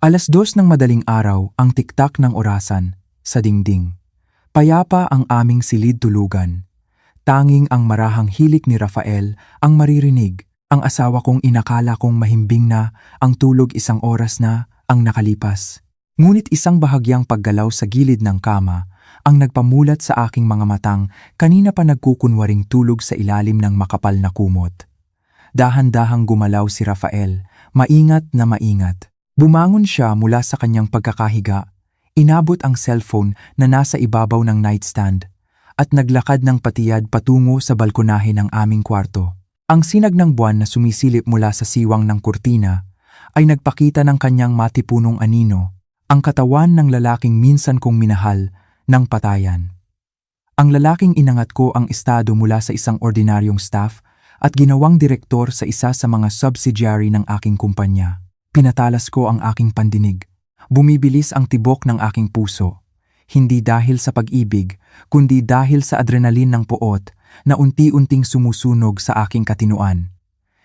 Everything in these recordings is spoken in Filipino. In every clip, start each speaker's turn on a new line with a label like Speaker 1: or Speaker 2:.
Speaker 1: 2:00 ng madaling araw ang tiktak ng orasan sa dingding. Payapa ang aming silid-tulugan. Tanging ang marahang hilik ni Rafael ang maririnig. Ang asawa kong inakala kong mahimbing na, ang tulog 1 oras na ang nakalipas. Ngunit isang bahagyang paggalaw sa gilid ng kama ang nagpamulat sa aking mga matang kanina pa nagkukunwaring tulog sa ilalim ng makapal na kumot. Dahan-dahang gumalaw si Rafael, maingat na maingat. Bumangon siya mula sa kanyang pagkakahiga, inabot ang cellphone na nasa ibabaw ng nightstand, at naglakad ng patiyad patungo sa balkonahe ng aming kwarto. Ang sinag ng buwan na sumisilip mula sa siwang ng kurtina ay nagpakita ng kanyang matipunong anino, ang katawan ng lalaking minsan kong minahal ng patayan. Ang lalaking inangat ko ang estado mula sa isang ordinaryong staff at ginawang direktor sa isa sa mga subsidiary ng aking kumpanya. Pinatalas ko ang aking pandinig. Bumibilis ang tibok ng aking puso. Hindi dahil sa pag-ibig, kundi dahil sa adrenalin ng puot na unti-unting sumusunog sa aking katinuan.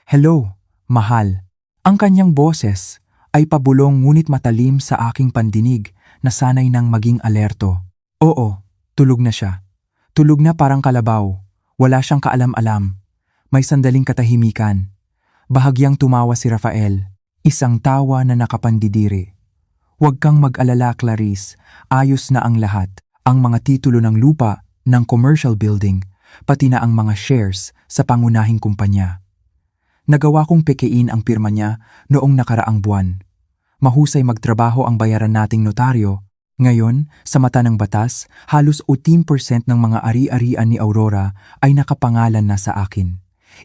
Speaker 1: "Hello, mahal." Ang kanyang boses ay pabulong ngunit matalim sa aking pandinig na sanay nang maging alerto. Oo, tulog na siya. Tulog na parang kalabaw. Wala siyang kaalam-alam. May sandaling katahimikan. Bahagyang tumawa si Rafael. Isang tawa na nakapandidiri. "Huwag kang mag-alala, Clarice. Ayos na ang lahat. Ang mga titulo ng lupa, ng commercial building, pati na ang mga shares sa pangunahing kumpanya. Nagawa kong pekein ang pirma niya noong nakaraang buwan. Mahusay magtrabaho ang bayaran nating notaryo. Ngayon, sa mata ng batas, halos 18% ng mga ari-arian ni Aurora ay nakapangalan na sa akin.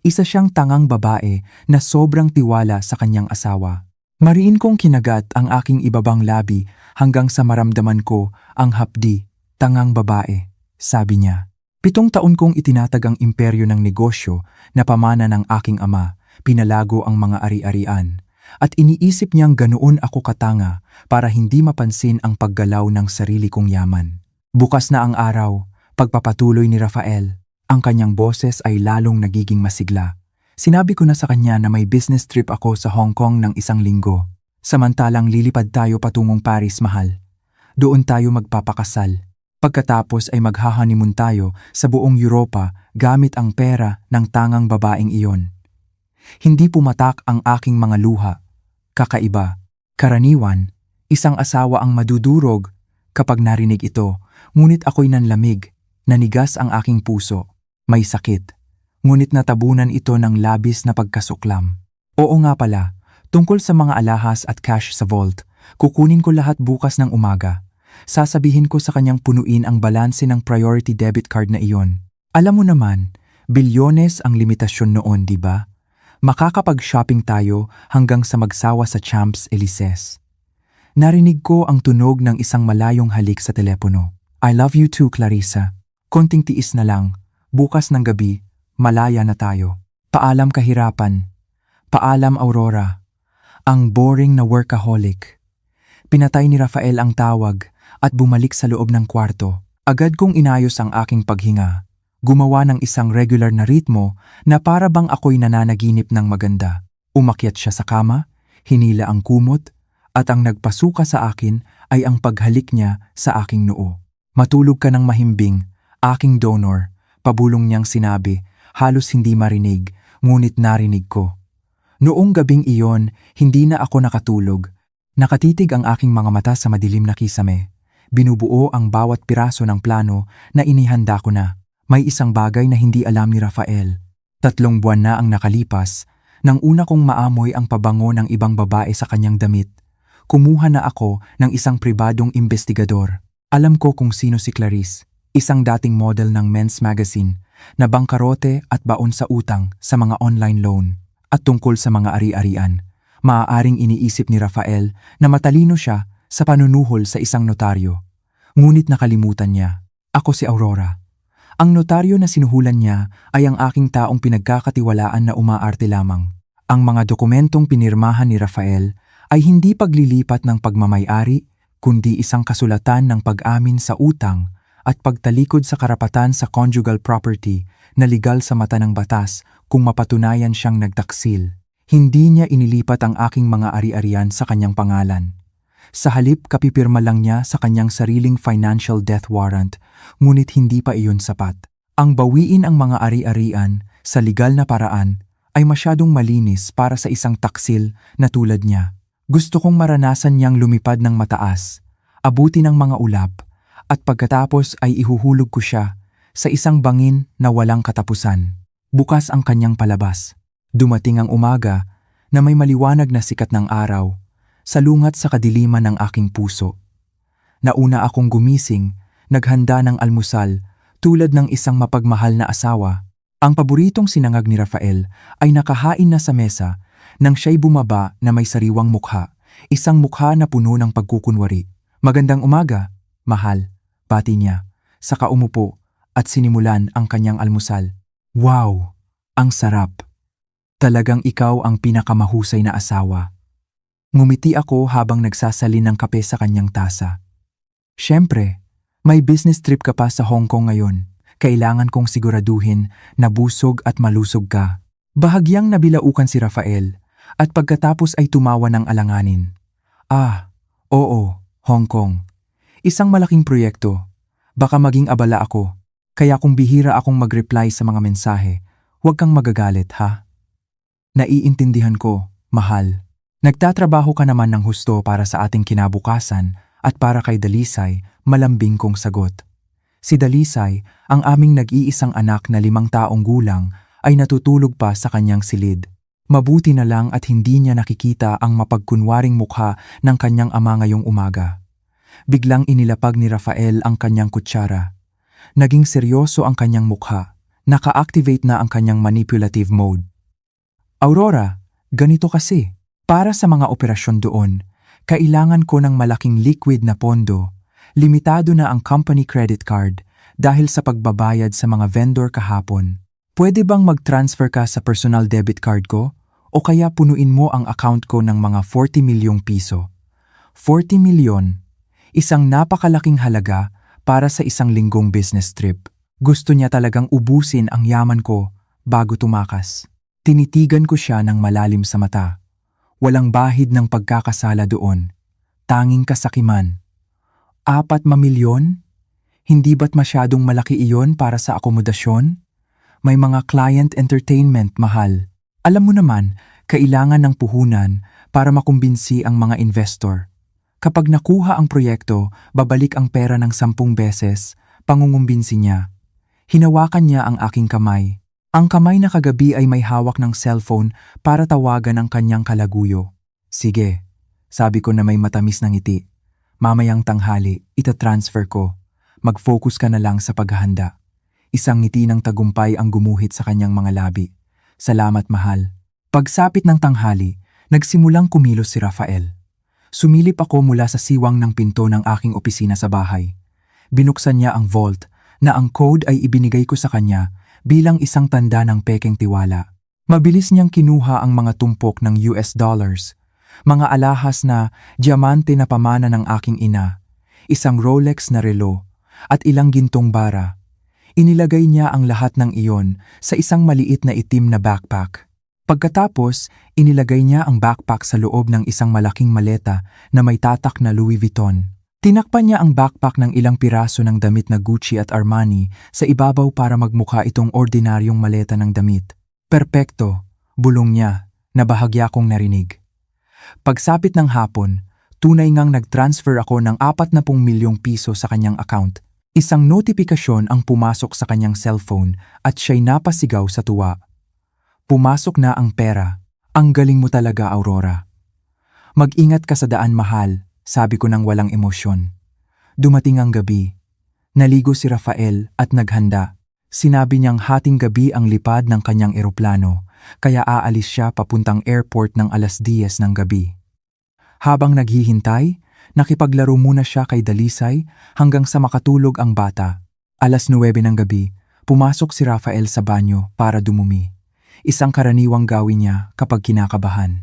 Speaker 1: Isa siyang tangang babae na sobrang tiwala sa kanyang asawa. Mariin kong kinagat ang aking ibabang labi hanggang sa maramdaman ko ang hapdi, tangang babae," sabi niya. 7 taon kong itinatag ang imperyo ng negosyo na pamana ng aking ama, pinalago ang mga ari-arian, at iniisip niyang ganoon ako katanga para hindi mapansin ang paggalaw ng sarili kong yaman. Bukas na ang araw, pagpapatuloy ni Rafael. Ang kanyang boses ay lalong nagiging masigla. Sinabi ko na sa kanya na may business trip ako sa Hong Kong ng 1 linggo. Samantalang lilipad tayo patungong Paris, mahal. Doon tayo magpapakasal. Pagkatapos ay magha-honeymoon tayo sa buong Europa gamit ang pera ng tangang babaeng iyon. Hindi pumatak ang aking mga luha. Kakaiba. Karaniwan, isang asawa ang madudurog kapag narinig ito, ngunit ako'y nanlamig, nanigas ang aking puso. May sakit. Ngunit natabunan ito ng labis na pagkasuklam. Oo nga pala, tungkol sa mga alahas at cash sa vault, kukunin ko lahat bukas ng umaga. Sasabihin ko sa kanyang punuin ang balanse ng priority debit card na iyon. Alam mo naman, bilyones ang limitasyon noon, di ba? Makakapag-shopping tayo hanggang sa magsawa sa Champs-Élysées. Narinig ko ang tunog ng isang malayong halik sa telepono. "I love you too, Clarissa. Konting tiis na lang. Bukas ng gabi, malaya na tayo. Paalam kahirapan. Paalam Aurora." Ang boring na workaholic. Pinatay ni Rafael ang tawag at bumalik sa loob ng kwarto. Agad kong inayos ang aking paghinga. Gumawa ng isang regular na ritmo na para bang ako'y nananaginip ng maganda. Umakyat siya sa kama, hinila ang kumot, at ang nagpasuka sa akin ay ang paghalik niya sa aking noo. "Matulog ka ng mahimbing, aking donor," pabulong niyang sinabi, halos hindi marinig, ngunit narinig ko. Noong gabing iyon, hindi na ako nakatulog. Nakatitig ang aking mga mata sa madilim na kisame. Binubuo ang bawat piraso ng plano na inihanda ko na. May isang bagay na hindi alam ni Rafael. 3 buwan na ang nakalipas, nang una kong maamoy ang pabango ng ibang babae sa kanyang damit. Kumuha na ako ng isang pribadong investigador. Alam ko kung sino si Clarice, isang dating model ng men's magazine na bangkarote at baon sa utang sa mga online loan. At tungkol sa mga ari-arian, maaaring iniisip ni Rafael na matalino siya sa panunuhol sa isang notaryo. Ngunit nakalimutan niya, ako si Aurora. Ang notaryo na sinuhulan niya ay ang aking taong pinagkakatiwalaan na umaarte lamang. Ang mga dokumentong pinirmahan ni Rafael ay hindi paglilipat ng pagmamay-ari, kundi isang kasulatan ng pag-amin sa utang at pagtalikod sa karapatan sa conjugal property na legal sa mata ng batas kung mapatunayan siyang nagtaksil. Hindi niya inilipat ang aking mga ari-arian sa kanyang pangalan. Sa halip kapipirma lang niya sa kanyang sariling financial death warrant, ngunit hindi pa iyon sapat. Ang bawiin ang mga ari-arian sa legal na paraan ay masyadong malinis para sa isang taksil na tulad niya. Gusto kong maranasan niyang lumipad ng mataas, abuti ng mga ulap, at pagkatapos ay ihuhulog ko siya sa isang bangin na walang katapusan. Bukas ang kanyang palabas. Dumating ang umaga na may maliwanag na sikat ng araw, salungat sa kadiliman ng aking puso. Nauna akong gumising, naghanda ng almusal, tulad ng isang mapagmahal na asawa. Ang paboritong sinangag ni Rafael ay nakahain na sa mesa nang siya'y bumaba na may sariwang mukha, isang mukha na puno ng pagkukunwari. "Magandang umaga, mahal," bati niya, saka umupo at sinimulan ang kanyang almusal. "Wow, ang sarap. Talagang ikaw ang pinakamahusay na asawa." Ngumiti ako habang nagsasalin ng kape sa kanyang tasa. "Siyempre, may business trip ka pa sa Hong Kong ngayon. Kailangan kong siguraduhin na busog at malusog ka." Bahagyang nabilaukan si Rafael at pagkatapos ay tumawa ng alanganin. "Ah, oo, Hong Kong. Isang malaking proyekto. Baka maging abala ako. Kaya kung bihira akong mag-reply sa mga mensahe, huwag kang magagalit, ha? Naiintindihan ko, mahal. Nagtatrabaho ka naman ng husto para sa ating kinabukasan at para kay Dalisay, malambing kong sagot. Si Dalisay, ang aming nag-iisang anak na 5 taong gulang, ay natutulog pa sa kanyang silid. Mabuti na lang at hindi niya nakikita ang mapagkunwaring mukha ng kanyang ama ngayong umaga. Biglang inilapag ni Rafael ang kanyang kutsara. Naging seryoso ang kanyang mukha. Naka-activate na ang kanyang manipulative mode. "Aurora, ganito kasi. Para sa mga operasyon doon, kailangan ko ng malaking liquid na pondo. Limitado na ang company credit card dahil sa pagbabayad sa mga vendor kahapon. Pwede bang mag-transfer ka sa personal debit card ko? O kaya punuin mo ang account ko ng mga 40 milyong piso. 40 milyon, isang napakalaking halaga para sa isang linggong business trip. Gusto niya talagang ubusin ang yaman ko bago tumakas. Tinitigan ko siya ng malalim sa mata. Walang bahid ng pagkakasala doon. Tanging kasakiman. 4 milyon? Hindi ba't masyadong malaki iyon para sa akomodasyon? May mga client entertainment, mahal. Alam mo naman, kailangan ng puhunan para makumbinsi ang mga investor. Kapag nakuha ang proyekto, babalik ang pera ng 10 beses, pangungumbinsi niya. Hinawakan niya ang aking kamay. Ang kamay na kagabi ay may hawak ng cellphone para tawagan ang kanyang kalaguyo. "Sige," sabi ko na may matamis na ngiti. "Mamayang tanghali, itatransfer ko. Mag-focus ka na lang sa paghahanda." Isang ngiti ng tagumpay ang gumuhit sa kanyang mga labi. "Salamat, mahal." Pagsapit ng tanghali, nagsimulang kumilos si Rafael. Sumilip ako mula sa siwang ng pinto ng aking opisina sa bahay. Binuksan niya ang vault na ang code ay ibinigay ko sa kanya bilang isang tanda ng pekeng tiwala. Mabilis niyang kinuha ang mga tumpok ng US dollars, mga alahas na diamante na pamana ng aking ina, isang Rolex na relo, at ilang gintong bara. Inilagay niya ang lahat ng iyon sa isang maliit na itim na backpack. Pagkatapos, inilagay niya ang backpack sa loob ng isang malaking maleta na may tatak na Louis Vuitton. Tinakpan niya ang backpack ng ilang piraso ng damit na Gucci at Armani sa ibabaw para magmukha itong ordinaryong maleta ng damit. "Perpekto," bulong niya, na bahagya kong narinig. Pagsapit ng hapon, tunay ngang nag-transfer ako ng 40 milyong piso sa kanyang account. Isang notifikasyon ang pumasok sa kanyang cellphone at siya'y napasigaw sa tuwa. "Pumasok na ang pera. Ang galing mo talaga, Aurora." "Mag-ingat ka sa daan, mahal," sabi ko nang walang emosyon. Dumating ang gabi. Naligo si Rafael at naghanda. Sinabi niyang hating gabi ang lipad ng kanyang eroplano, kaya aalis siya papuntang airport ng 10:00 ng gabi. Habang naghihintay, nakipaglaro muna siya kay Dalisay hanggang sa makatulog ang bata. 9:00 ng gabi, pumasok si Rafael sa banyo para dumumi. Isang karaniwang gawin niya kapag kinakabahan.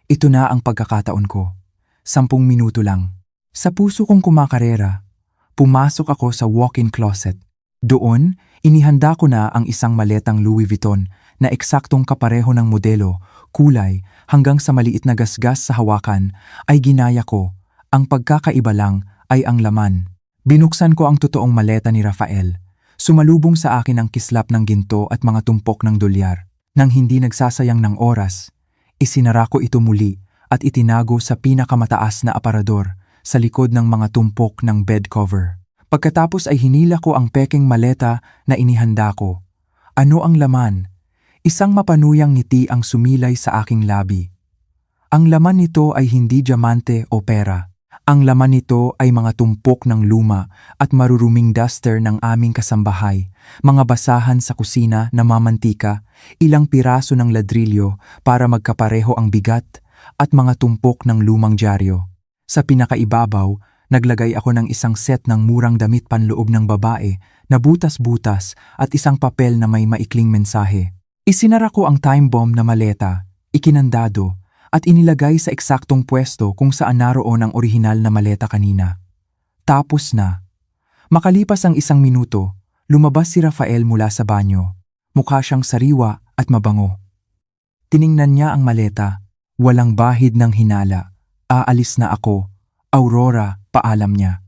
Speaker 1: Ito na ang pagkakataon ko. 10 minuto lang. Sa puso kong kumakarera, pumasok ako sa walk-in closet. Doon, inihanda ko na ang isang maletang Louis Vuitton na eksaktong kapareho ng modelo, kulay, hanggang sa maliit na gasgas sa hawakan ay ginaya ko Ang pagkakaiba lang ay ang laman. Binuksan ko ang totoong maleta ni Rafael. Sumalubong sa akin ang kislap ng ginto at mga tumpok ng dolyar. Nang hindi nagsasayang ng oras, isinara ko ito muli at itinago sa pinakamataas na aparador sa likod ng mga tumpok ng bed cover. Pagkatapos ay hinila ko ang pekeng maleta na inihanda ko. Ano ang laman? Isang mapanuyang ngiti ang sumilay sa aking labi. Ang laman nito ay hindi diamante o pera. Ang laman nito ay mga tumpok ng luma at maruruming duster ng aming kasambahay, mga basahan sa kusina na mamantika, ilang piraso ng ladrilyo para magkapareho ang bigat, at mga tumpok ng lumang dyaryo. Sa pinakaibabaw, naglagay ako ng isang set ng murang damit panloob ng babae na butas-butas at isang papel na may maikling mensahe. Isinara ko ang time bomb na maleta, ikinandado, at inilagay sa eksaktong pwesto kung saan naroon ang orihinal na maleta kanina. Tapos na. Makalipas ang 1 minuto, lumabas si Rafael mula sa banyo. Mukha siyang sariwa at mabango. Tiningnan niya ang maleta. Walang bahid ng hinala. Aalis na ako. Aurora, paalam niya.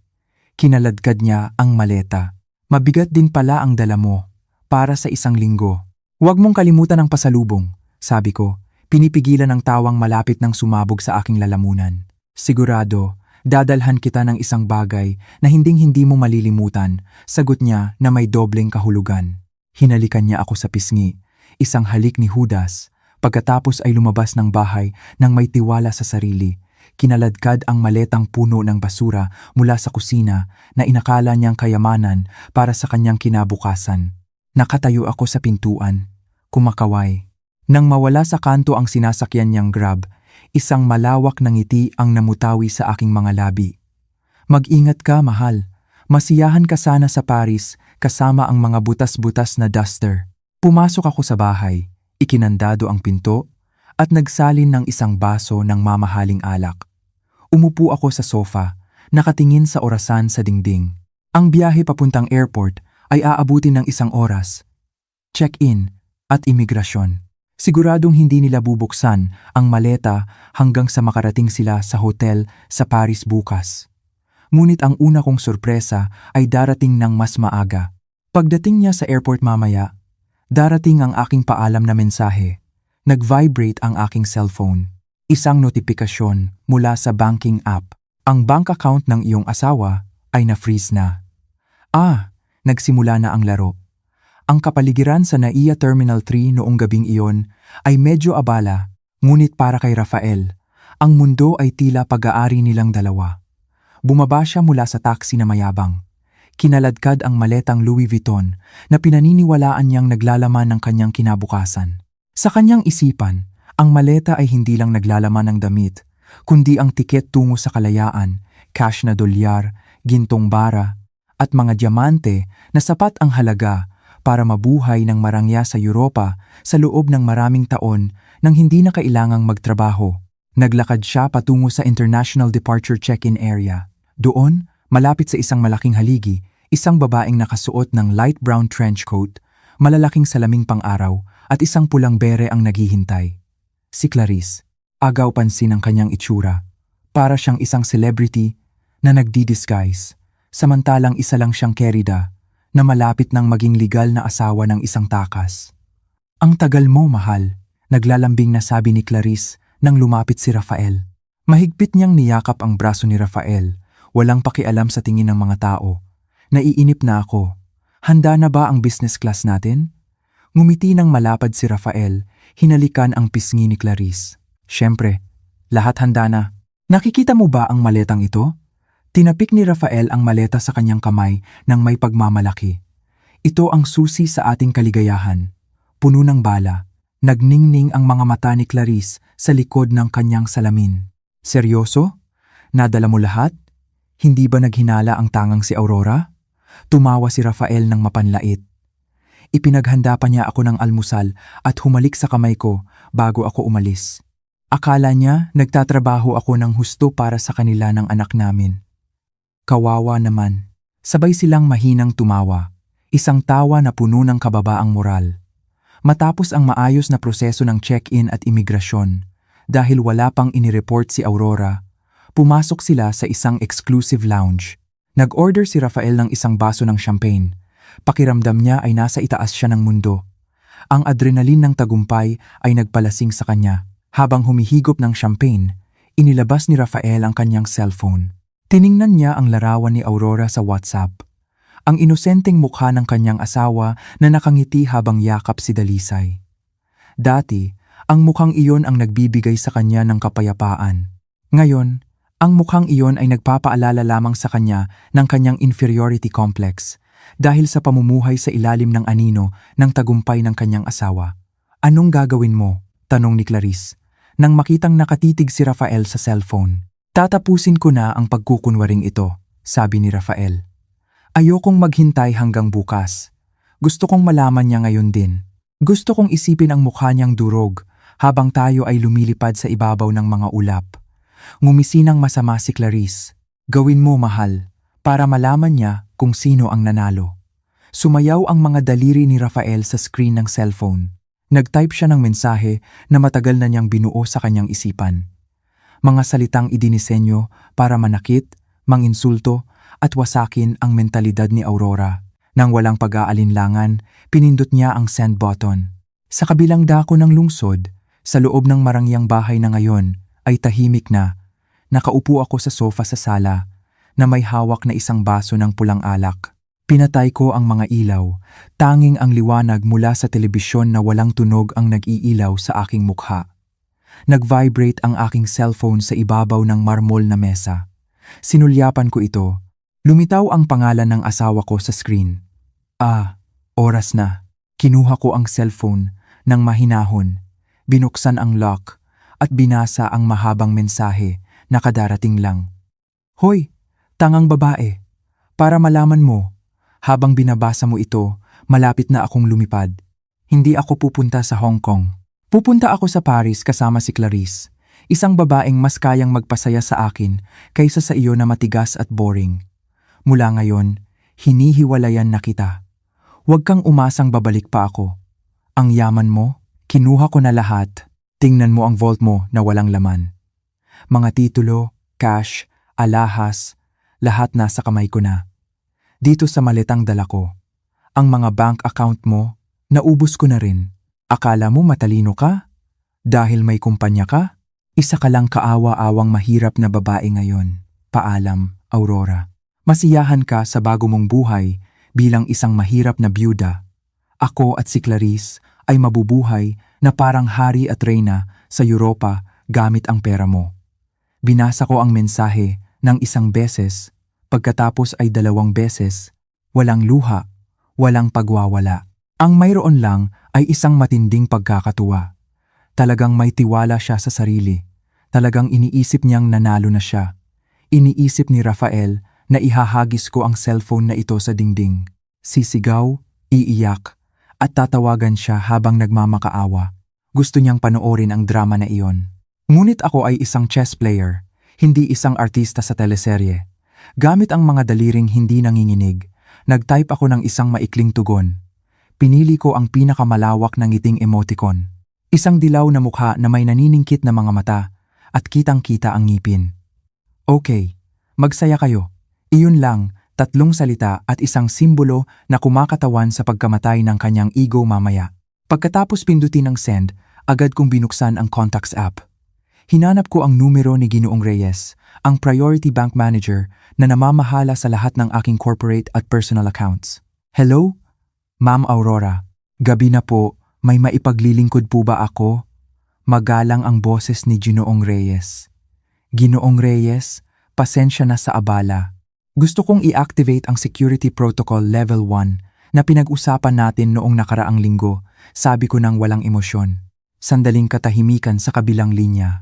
Speaker 1: Kinaladkad niya ang maleta. Mabigat din pala ang dala mo. Para sa 1 linggo. Huwag mong kalimutan ang pasalubong, sabi ko. Pinipigilan ang tawang malapit ng sumabog sa aking lalamunan. Sigurado, dadalhan kita ng isang bagay na hinding-hindi mo malilimutan, sagot niya na may dobleng kahulugan. Hinalikan niya ako sa pisngi, isang halik ni Judas. Pagkatapos ay lumabas ng bahay nang may tiwala sa sarili. Kinaladkad ang maletang puno ng basura mula sa kusina na inakala niyang kayamanan para sa kanyang kinabukasan. Nakatayo ako sa pintuan, kumakaway. Nang mawala sa kanto ang sinasakyan niyang Grab, isang malawak na ngiti ang namutawi sa aking mga labi. Mag-ingat ka, mahal. Masiyahan ka sana sa Paris kasama ang mga butas-butas na duster. Pumasok ako sa bahay, ikinandado ang pinto, at nagsalin ng isang baso ng mamahaling alak. Umupo ako sa sofa, nakatingin sa orasan sa dingding. Ang biyahe papuntang airport ay aabutin ng 1 oras. Check-in at imigrasyon. Siguradong hindi nila bubuksan ang maleta hanggang sa makarating sila sa hotel sa Paris bukas. Ngunit ang una kong sorpresa ay darating ng mas maaga. Pagdating niya sa airport mamaya, darating ang aking paalam na mensahe. Nag-vibrate ang aking cellphone. Isang notifikasyon mula sa banking app. Ang bank account ng iyong asawa ay na-freeze na. Nagsimula na ang laro. Ang kapaligiran sa NAIA Terminal 3 noong gabing iyon ay medyo abala, ngunit para kay Rafael, ang mundo ay tila pag-aari nilang dalawa. Bumaba siya mula sa taxi na mayabang. Kinaladkad ang maletang Louis Vuitton na pinaniniwalaan niyang naglalaman ng kanyang kinabukasan. Sa kanyang isipan, ang maleta ay hindi lang naglalaman ng damit, kundi ang tiket tungo sa kalayaan, cash na dolyar, gintong bara, at mga diamante na sapat ang halaga para mabuhay ng marangya sa Europa sa loob ng maraming taon nang hindi na kailangang magtrabaho. Naglakad siya patungo sa International Departure Check-in Area. Doon, malapit sa isang malaking haligi, isang babaeng nakasuot ng light brown trench coat, malalaking salaming pang-araw at isang pulang bere ang naghihintay. Si Clarice. Agaw pansin ang kanyang itsura. Para siyang isang celebrity na nagdi-disguise, samantalang isa lang siyang kerida na malapit ng maging legal na asawa ng isang takas. Ang tagal mo, mahal, naglalambing na sabi ni Clarice nang lumapit si Rafael. Mahigpit niyang niyakap ang braso ni Rafael, walang pakialam sa tingin ng mga tao. Naiinip na ako. Handa na ba ang business class natin? Ngumiti ng malapad si Rafael, hinalikan ang pisngi ni Clarice. Siyempre, lahat handa na. Nakikita mo ba ang maletang ito? Tinapik ni Rafael ang maleta sa kanyang kamay ng may pagmamalaki. Ito ang susi sa ating kaligayahan. Puno ng bala. Nagningning ang mga mata ni Clarice sa likod ng kanyang salamin. Seryoso? Nadala mo lahat? Hindi ba naghinala ang tangang si Aurora? Tumawa si Rafael ng mapanlait. Ipinaghanda pa niya ako ng almusal at humalik sa kamay ko bago ako umalis. Akala niya nagtatrabaho ako ng husto para sa kanila ng anak namin. Kawawa naman. Sabay silang mahinang tumawa. Isang tawa na puno ng kababaang moral. Matapos ang maayos na proseso ng check-in at imigrasyon, dahil wala pang inireport si Aurora, Pumasok sila sa isang exclusive lounge. Nag-order si Rafael ng isang baso ng champagne. Pakiramdam niya ay nasa itaas siya ng mundo. Ang adrenalin ng tagumpay ay nagpalasing sa kanya. Habang humihigop ng champagne, inilabas ni Rafael ang kanyang cellphone. Tiningnan niya ang larawan ni Aurora sa WhatsApp. Ang inosenteng mukha ng kanyang asawa na nakangiti habang yakap si Dalisay. Dati, ang mukhang iyon ang nagbibigay sa kanya ng kapayapaan. Ngayon, ang mukhang iyon ay nagpapaalala lamang sa kanya ng kanyang inferiority complex dahil sa pamumuhay sa ilalim ng anino ng tagumpay ng kanyang asawa. Anong gagawin mo? Tanong ni Clarice. Nang makitang nakatitig si Rafael sa cellphone. Tatapusin ko na ang pagkukunwaring ito, sabi ni Rafael. Ayokong maghintay hanggang bukas. Gusto kong malaman niya ngayon din. Gusto kong isipin ang mukha niyang durog habang tayo ay lumilipad sa ibabaw ng mga ulap. Ngumisi ng masama si Clarice. Gawin mo, mahal, para malaman niya kung sino ang nanalo. Sumayaw ang mga daliri ni Rafael sa screen ng cellphone. Nag-type siya ng mensahe na matagal na niyang binuo sa kanyang isipan. Mga salitang idinisenyo para manakit, manginsulto at wasakin ang mentalidad ni Aurora. Nang walang pag-aalinlangan, pinindot niya ang send button. Sa kabilang dako ng lungsod, sa loob ng marangyang bahay na ngayon, ay tahimik na. Nakaupo ako sa sofa sa sala na may hawak na isang baso ng pulang alak. Pinatay ko ang mga ilaw, tanging ang liwanag mula sa telebisyon na walang tunog ang nag-iilaw sa aking mukha. Nag-vibrate ang aking cellphone sa ibabaw ng marmol na mesa. Sinulyapan ko ito. Lumitaw ang pangalan ng asawa ko sa screen. Oras na. Kinuha ko ang cellphone ng mahinahon. Binuksan ang lock at binasa ang mahabang mensahe na kadarating lang. Hoy, tangang babae, para malaman mo, habang binabasa mo ito, malapit na akong lumipad. Hindi ako pupunta sa Hong Kong. Pupunta ako sa Paris kasama si Clarice, isang babaeng mas kayang magpasaya sa akin kaysa sa iyo na matigas at boring. Mula ngayon, hinihiwalayan na kita. Huwag kang umasang babalik pa ako. Ang yaman mo, kinuha ko na lahat. Tingnan mo ang vault mo na walang laman. Mga titulo, cash, alahas, lahat nasa kamay ko na. Dito sa maletang dala ko. Ang mga bank account mo, naubos ko na rin. Akala mo matalino ka? Dahil may kumpanya ka? Isa ka lang kaawa-awang mahirap na babae ngayon. Paalam, Aurora. Masiyahan ka sa bago mong buhay bilang isang mahirap na byuda. Ako at si Clarice ay mabubuhay na parang hari at reyna sa Europa gamit ang pera mo. Binasa ko ang mensahe ng isang beses, pagkatapos ay 2 beses, walang luha, walang pagwawala. Ang mayroon lang ay isang matinding pagkakatuwa. Talagang may tiwala siya sa sarili. Talagang iniisip niyang nanalo na siya. Iniisip ni Rafael na ihahagis ko ang cellphone na ito sa dingding. Sisigaw, iiyak, at tatawagan siya habang nagmamakaawa. Gusto niyang panoorin ang drama na iyon. Ngunit ako ay isang chess player, hindi isang artista sa teleserye. Gamit ang mga daliring hindi nanginginig, nag-type ako ng isang maikling tugon. Pinili ko ang pinakamalawak na ngiting emoticon. Isang dilaw na mukha na may naniningkit na mga mata at kitang-kita ang ngipin. Okay, magsaya kayo. Iyon lang, 3 salita at isang simbolo na kumakatawan sa pagkamatay ng kanyang ego mamaya. Pagkatapos pindutin ng send, agad kong binuksan ang contacts app. Hinanap ko ang numero ni Ginoong Reyes, ang priority bank manager na namamahala sa lahat ng aking corporate at personal accounts. Hello? Ma'am Aurora, gabi na po, may maipaglilingkod po ba ako? Magalang ang boses ni Ginoong Reyes. Ginoong Reyes, pasensya na sa abala. Gusto kong i-activate ang Security Protocol Level 1 na pinag-usapan natin noong nakaraang linggo, sabi ko nang walang emosyon. Sandaling katahimikan sa kabilang linya.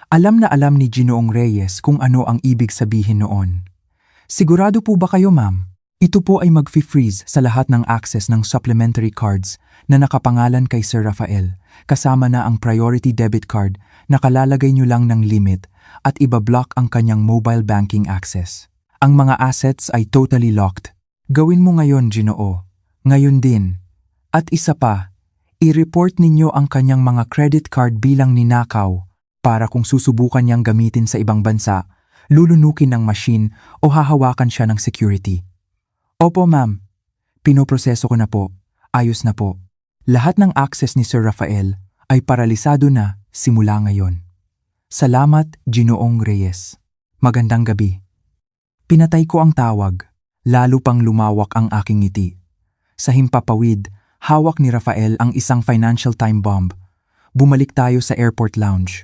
Speaker 1: Alam na alam ni Ginoong Reyes kung ano ang ibig sabihin noon. Sigurado po ba kayo, ma'am? Ito po ay mag-freeze sa lahat ng access ng supplementary cards na nakapangalan kay Sir Rafael, kasama na ang priority debit card na kalalagay nyo lang ng limit at ibablock ang kanyang mobile banking access. Ang mga assets ay totally locked. Gawin mo ngayon, Ginoo. Ngayon din. At isa pa, i-report ninyo ang kanyang mga credit card bilang ninakaw para kung susubukan niyang gamitin sa ibang bansa, lulunukin ng machine o hahawakan siya ng security. Opo ma'am, pinoproseso ko na po, ayos na po. Lahat ng access ni Sir Rafael ay paralisado na simula ngayon. Salamat, Ginoong Reyes. Magandang gabi. Pinatay ko ang tawag, lalo pang lumawak ang aking ngiti. Sa himpapawid, hawak ni Rafael ang isang financial time bomb. Bumalik tayo sa airport lounge.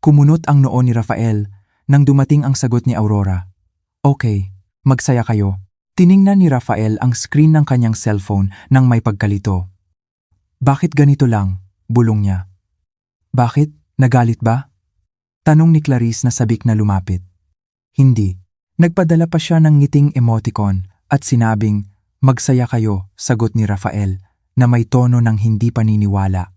Speaker 1: Kumunot ang noo ni Rafael nang dumating ang sagot ni Aurora. Okay, magsaya kayo. Tiningnan ni Rafael ang screen ng kanyang cellphone nang may pagkalito. Bakit ganito lang? Bulong niya. Bakit? Nagalit ba? Tanong ni Clarice na sabik na lumapit. Hindi. Nagpadala pa siya ng ngiting emoticon at sinabing, magsaya kayo, sagot ni Rafael na may tono ng hindi paniniwala.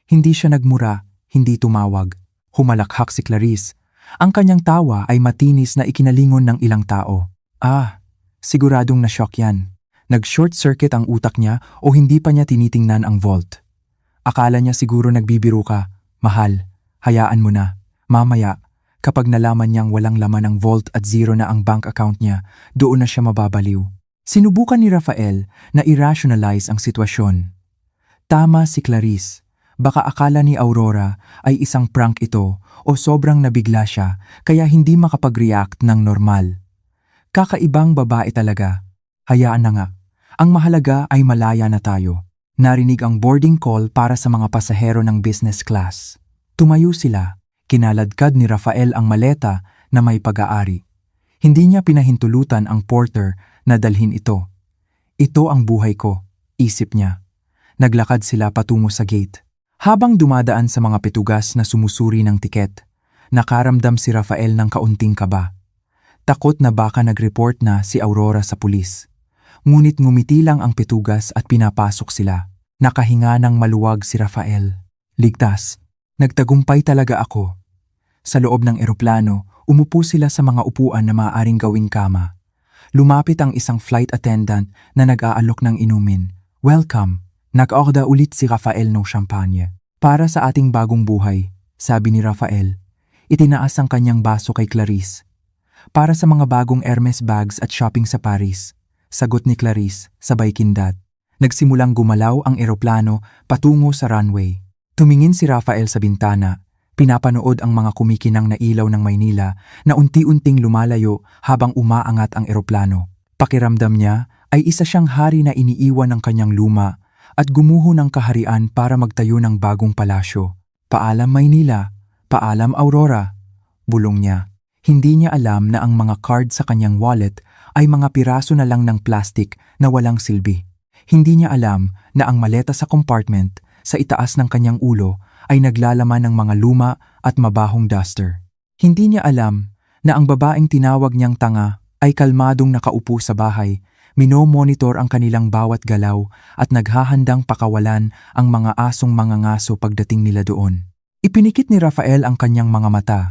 Speaker 1: Hindi siya nagmura, hindi tumawag. Humalakhak si Clarice. Ang kanyang tawa ay matinis na ikinalingon ng ilang tao. Siguradong na-shock yan. Nag-short circuit ang utak niya o hindi pa niya tinitingnan ang vault. Akala niya siguro nagbibiro ka. Mahal, hayaan mo na. Mamaya, kapag nalaman niyang walang laman ang vault at zero na ang bank account niya, doon na siya mababaliw. Sinubukan ni Rafael na i-rationalize ang sitwasyon. Tama si Clarice. Baka akala ni Aurora ay isang prank ito o sobrang nabigla siya kaya hindi makapag-react ng normal. Kakaibang babae talaga. Hayaan na nga. Ang mahalaga ay malaya na tayo. Narinig ang boarding call para sa mga pasahero ng business class. Tumayo sila. Kinaladkad ni Rafael ang maleta na may pag-aari. Hindi niya pinahintulutan ang porter na dalhin ito. Ito ang buhay ko, isip niya. Naglakad sila patungo sa gate. Habang dumadaan sa mga petugas na sumusuri ng tiket, nakaramdam si Rafael ng kaunting kaba. Takot na baka nag-report na si Aurora sa pulis. Ngunit ngumiti lang ang petugas at pinapasok sila. Nakahinga ng maluwag si Rafael. Ligtas. Nagtagumpay talaga ako. Sa loob ng eroplano, umupo sila sa mga upuan na maaaring gawing kama. Lumapit ang isang flight attendant na nag-aalok ng inumin. Welcome. Nag-order ulit si Rafael ng champagne. Para sa ating bagong buhay, sabi ni Rafael. Itinaas ang kanyang baso kay Clarice. Para sa mga bagong Hermes bags at shopping sa Paris. Sagot ni Clarice, sabay kindat. Nagsimulang gumalaw ang eroplano patungo sa runway. Tumingin si Rafael sa bintana, pinapanood ang mga kumikinang na ilaw ng Maynila na unti-unting lumalayo habang umaangat ang eroplano. Pakiramdam niya ay isa siyang hari na iniiwan ng kanyang luma at gumuho ng kaharian para magtayo ng bagong palasyo. Paalam Maynila, paalam Aurora, bulong niya. Hindi niya alam na ang mga card sa kanyang wallet ay mga piraso na lang ng plastic na walang silbi. Hindi niya alam na ang maleta sa compartment sa itaas ng kanyang ulo ay naglalaman ng mga luma at mabahong duster. Hindi niya alam na ang babaeng tinawag niyang tanga ay kalmadong nakaupo sa bahay, minomonitor ang kanilang bawat galaw at naghahandang pakawalan ang mga asong mangangaso pagdating nila doon. Ipinikit ni Rafael ang kanyang mga mata,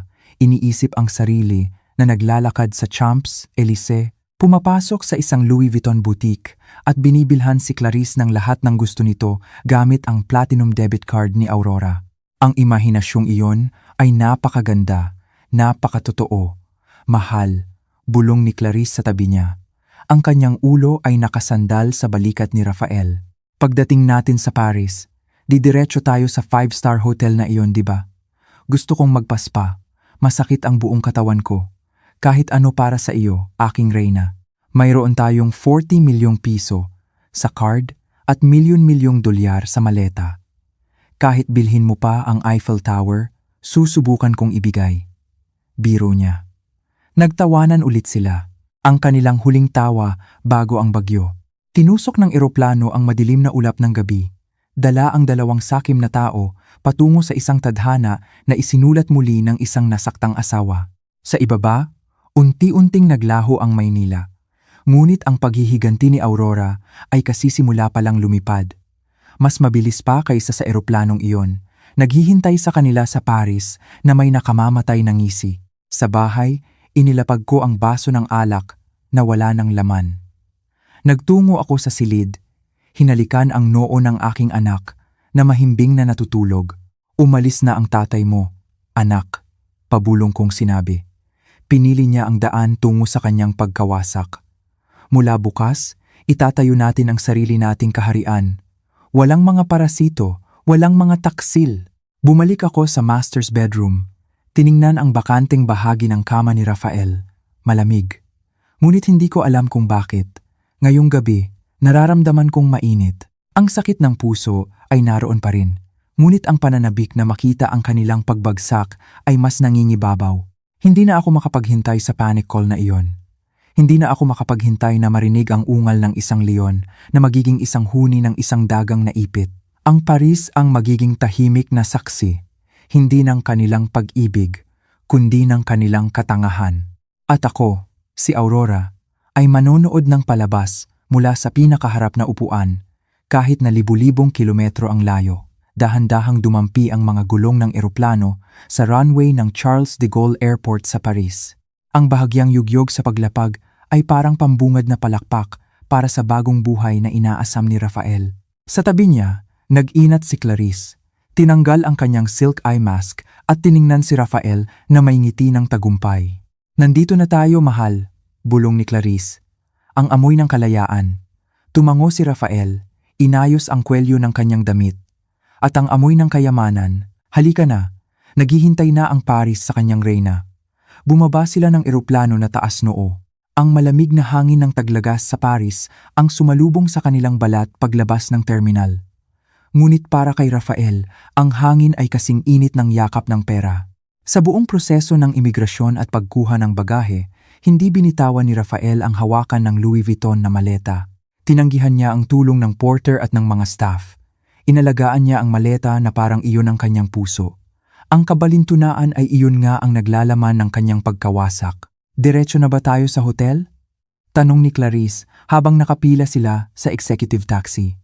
Speaker 1: iniisip ang sarili na naglalakad sa Champs-Élysées, pumapasok sa isang Louis Vuitton boutique at binibilhan si Clarice ng lahat ng gusto nito gamit ang platinum debit card ni Aurora. Ang imahinasyong iyon ay napakaganda, napakatotoo, mahal, bulong ni Clarice sa tabi niya. Ang kanyang ulo ay nakasandal sa balikat ni Rafael. Pagdating natin sa Paris, didiretso tayo sa 5-star hotel na iyon, di ba? Gusto kong magpaspa, masakit ang buong katawan ko. Kahit ano para sa iyo, aking reyna. Mayroon tayong 40 milyong piso sa card at milyon-milyong dolyar sa maleta. Kahit bilhin mo pa ang Eiffel Tower, susubukan kong ibigay. Biro niya. Nagtawanan ulit sila. Ang kanilang huling tawa bago ang bagyo. Tinusok ng eroplano ang madilim na ulap ng gabi. Dala ang 2 sakim na tao patungo sa isang tadhana na isinulat muli ng isang nasaktang asawa. Sa ibaba, unti-unting naglaho ang Maynila. Ngunit ang paghihiganti ni Aurora ay kasisimula palang lumipad. Mas mabilis pa kaysa sa eroplanong iyon. Naghihintay sa kanila sa Paris na may nakamamatay na ngisi. Sa bahay, inilapag ko ang baso ng alak na wala ng laman. Nagtungo ako sa silid. Hinalikan ang noo ng aking anak na mahimbing na natutulog. Umalis na ang tatay mo, anak, pabulong kong sinabi. Pinili niya ang daan tungo sa kanyang pagkawasak. Mula bukas, itatayo natin ang sarili nating kaharian. Walang mga parasito, walang mga taksil. Bumalik ako sa master's bedroom. Tiningnan ang bakanteng bahagi ng kama ni Rafael. Malamig. Ngunit hindi ko alam kung bakit. Ngayong gabi, nararamdaman kong mainit. Ang sakit ng puso ay naroon pa rin. Ngunit ang pananabik na makita ang kanilang pagbagsak ay mas nangingibabaw. Hindi na ako makapaghintay sa panic call na iyon. Hindi na ako makapaghintay na marinig ang ungal ng isang leon na magiging isang huni ng isang dagang naipit. Ang Paris ang magiging tahimik na saksi, hindi ng kanilang pag-ibig, kundi ng kanilang katangahan. At ako, si Aurora, ay manonood ng palabas mula sa pinakaharap na upuan, kahit na libu-libong kilometro ang layo. Dahan-dahang dumampi ang mga gulong ng eroplano sa runway ng Charles de Gaulle Airport sa Paris. Ang bahagyang yugyog sa paglapag ay parang pambungad na palakpak para sa bagong buhay na inaasam ni Rafael. Sa tabi niya, nag-inat si Clarice. Tinanggal ang kanyang silk eye mask at tiningnan si Rafael na may ngiti ng tagumpay. "Nandito na tayo, mahal," bulong ni Clarice. Ang amoy ng kalayaan. Tumango si Rafael, inayos ang kwelyo ng kanyang damit. At ang amoy ng kayamanan. "Halika na." Naghihintay na ang Paris sa kanyang reyna. Bumaba sila ng eroplano na taas noo. Ang malamig na hangin ng taglagas sa Paris ang sumalubong sa kanilang balat paglabas ng terminal. Ngunit para kay Rafael, ang hangin ay kasing init ng yakap ng pera. Sa buong proseso ng imigrasyon at pagkuha ng bagahe, hindi binitawan ni Rafael ang hawakan ng Louis Vuitton na maleta. Tinanggihan niya ang tulong ng porter at ng mga staff. Inalagaan niya ang maleta na parang iyon ang kanyang puso. Ang kabalintunaan ay iyon nga ang naglalaman ng kanyang pagkawasak. "Diretso na ba tayo sa hotel?" tanong ni Clarice habang nakapila sila sa executive taxi.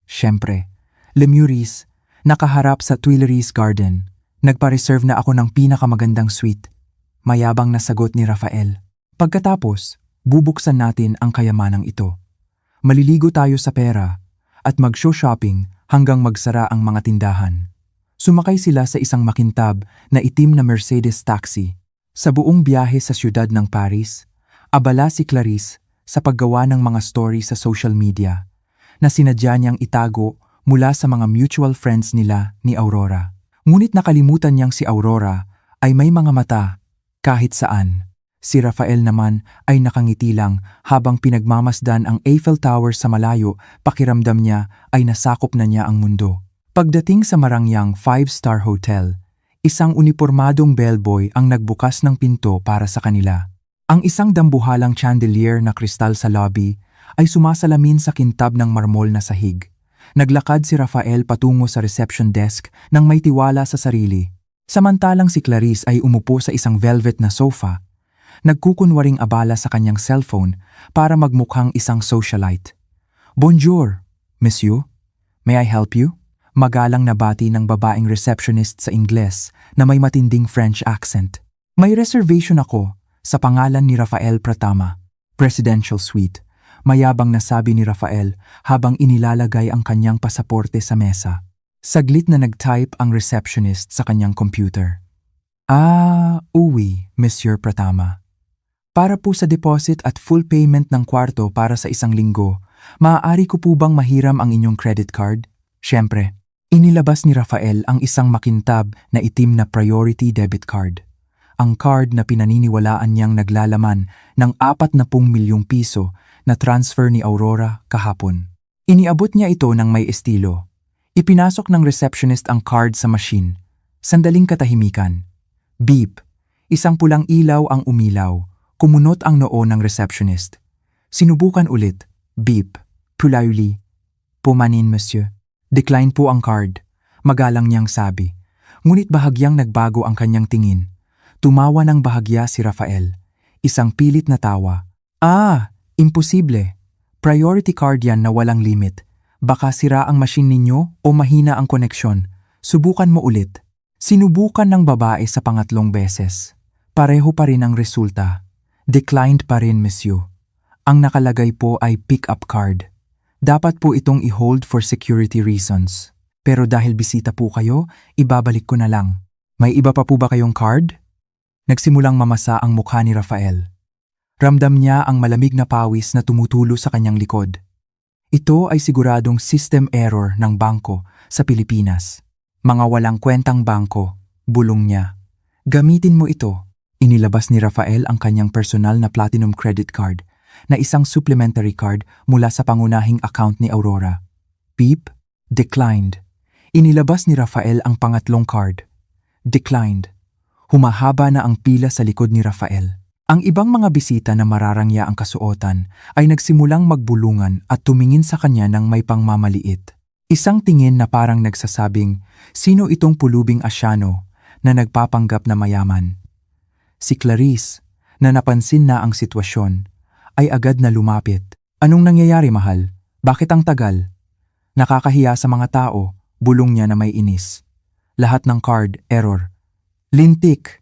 Speaker 1: "Siyempre, Lemuris, nakaharap sa Tuileries Garden. Nagpa-reserve na ako ng pinakamagandang suite." Mayabang na sagot ni Rafael. "Pagkatapos, bubuksan natin ang kayamanang ito. Maliligo tayo sa pera at mag-shopping hanggang magsara ang mga tindahan." Sumakay sila sa isang makintab na itim na Mercedes taxi. Sa buong biyahe sa siyudad ng Paris, abala si Clarice sa paggawa ng mga story sa social media na sinadya niyang itago mula sa mga mutual friends nila ni Aurora. Ngunit nakalimutan niyang si Aurora ay may mga mata kahit saan. Si Rafael naman ay nakangiti lang habang pinagmamasdan ang Eiffel Tower sa malayo, pakiramdam niya ay nasakop na niya ang mundo. Pagdating sa Marangyang 5-star hotel, isang unipormadong bellboy ang nagbukas ng pinto para sa kanila. Ang isang dambuhalang chandelier na kristal sa lobby ay sumasalamin sa kintab ng marmol na sahig. Naglakad si Rafael patungo sa reception desk nang may tiwala sa sarili. Samantalang si Clarice ay umupo sa isang velvet na sofa, nagkukunwaring abala sa kanyang cellphone para magmukhang isang socialite. "Bonjour, monsieur. May I help you?" Magalang na bati ng babaeng receptionist sa Ingles na may matinding French accent. "May reservation ako sa pangalan ni Rafael Pratama, Presidential Suite." Mayabang na sabi ni Rafael habang inilalagay ang kanyang pasaporte sa mesa. Saglit na nag-type ang receptionist sa kanyang computer. "Oui, Monsieur Pratama. Para po sa deposit at full payment ng kwarto para sa isang linggo, maaari ko po bang mahiram ang inyong credit card?" Siyempre, inilabas ni Rafael ang isang makintab na itim na priority debit card. Ang card na pinaniniwalaan niyang naglalaman ng 40 milyong piso na transfer ni Aurora kahapon. Iniabot niya ito ng may estilo. Ipinasok ng receptionist ang card sa machine. Sandaling katahimikan. Beep. Isang pulang ilaw ang umilaw. Kumunot ang noo ng receptionist. Sinubukan ulit. Beep. Pulauli. "Pumanin, monsieur. Decline po ang card." Magalang niyang sabi. Ngunit bahagyang nagbago ang kanyang tingin. Tumawa ng bahagya si Rafael. Isang pilit na tawa. Imposible. Priority card yan na walang limit. Baka sira ang machine ninyo o mahina ang koneksyon. Subukan mo ulit." Sinubukan ng babae sa pangatlong beses. Pareho pa rin ang resulta. Declined pa rin, monsieur. Ang nakalagay po ay pick-up card. Dapat po itong i-hold for security reasons. Pero dahil bisita po kayo, ibabalik ko na lang. May iba pa po ba kayong card? Nagsimulang mamasa ang mukha ni Rafael. Ramdam niya ang malamig na pawis na tumutulo sa kanyang likod. Ito ay siguradong system error ng bangko sa Pilipinas. Mga walang kwentang bangko, bulong niya. Gamitin mo ito. Inilabas ni Rafael ang kanyang personal na platinum credit card na isang supplementary card mula sa pangunahing account ni Aurora. Beep, declined. Inilabas ni Rafael ang pangatlong card. Declined. Humahaba na ang pila sa likod ni Rafael. Ang ibang mga bisita na mararangya ang kasuotan ay nagsimulang magbulungan at tumingin sa kanya ng may pangmamaliit. Isang tingin na parang nagsasabing, sino itong pulubing Asyano na nagpapanggap na mayaman? Si Clarice, na napansin na ang sitwasyon, ay agad na lumapit. Anong nangyayari, mahal? Bakit ang tagal? Nakakahiya sa mga tao, bulong niya na may inis. Lahat ng card, error. Lintik!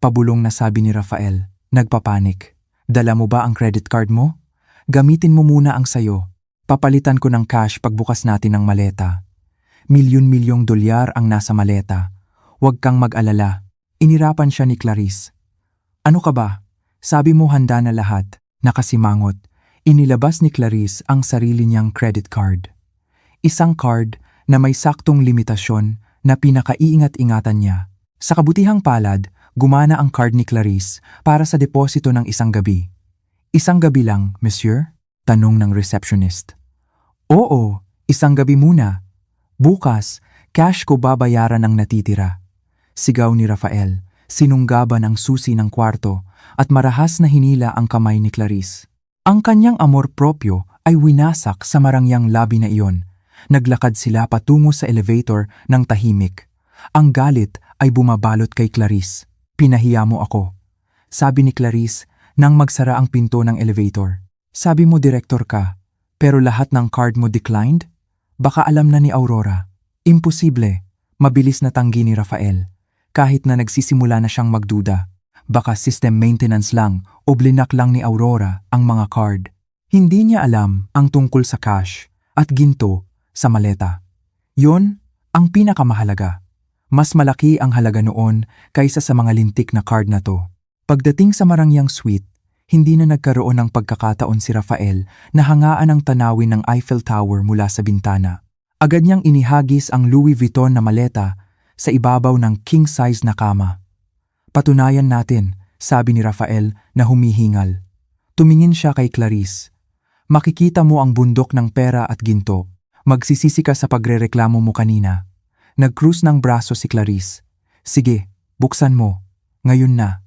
Speaker 1: Pabulong na sabi ni Rafael. Nagpapanik. Dala mo ba ang credit card mo? Gamitin mo muna ang sayo. Papalitan ko ng cash pagbukas natin ng maleta. Milyon-milyong dolyar ang nasa maleta. Huwag kang mag-alala. Inirapan siya ni Clarice. Ano ka ba? Sabi mo handa na lahat. Nakasimangot. Inilabas ni Clarice ang sarili niyang credit card. Isang card na may saktong limitasyon na pinakaiingat-ingatan niya. Sa kabutihang palad, gumana ang card ni Clarice para sa deposito ng isang gabi. Isang gabi lang, monsieur? Tanong ng receptionist. Oo, isang gabi muna. Bukas, cash ko babayaran ang natitira. Sigaw ni Rafael, sinunggaban ang susi ng kwarto at marahas na hinila ang kamay ni Clarice. Ang kanyang amor propyo ay winasak sa marangyang labi na iyon. Naglakad sila patungo sa elevator ng tahimik. Ang galit ay bumabalot kay Clarice. Pinahiya mo ako, sabi ni Clarice nang magsara ang pinto ng elevator. Sabi mo direktor ka, pero lahat ng card mo declined? Baka alam na ni Aurora. Imposible, mabilis na tanggi ni Rafael. Kahit na nagsisimula na siyang magduda. Baka system maintenance lang o blinak lang ni Aurora ang mga card. Hindi niya alam ang tungkol sa cash at ginto sa maleta. Yon ang pinakamahalaga. Mas malaki ang halaga noon kaysa sa mga lintik na card na to. Pagdating sa marangyang suite, hindi na nagkaroon ng pagkakataon si Rafael na hangaan ang tanawin ng Eiffel Tower mula sa bintana. Agad niyang inihagis ang Louis Vuitton na maleta sa ibabaw ng king-size na kama. Patunayan natin, sabi ni Rafael na humihingal. Tumingin siya kay Clarice. Makikita mo ang bundok ng pera at ginto. Magsisisi ka sa pagrereklamo mo kanina. Nag-cruise ng braso si Clarice. Sige, buksan mo. Ngayon na.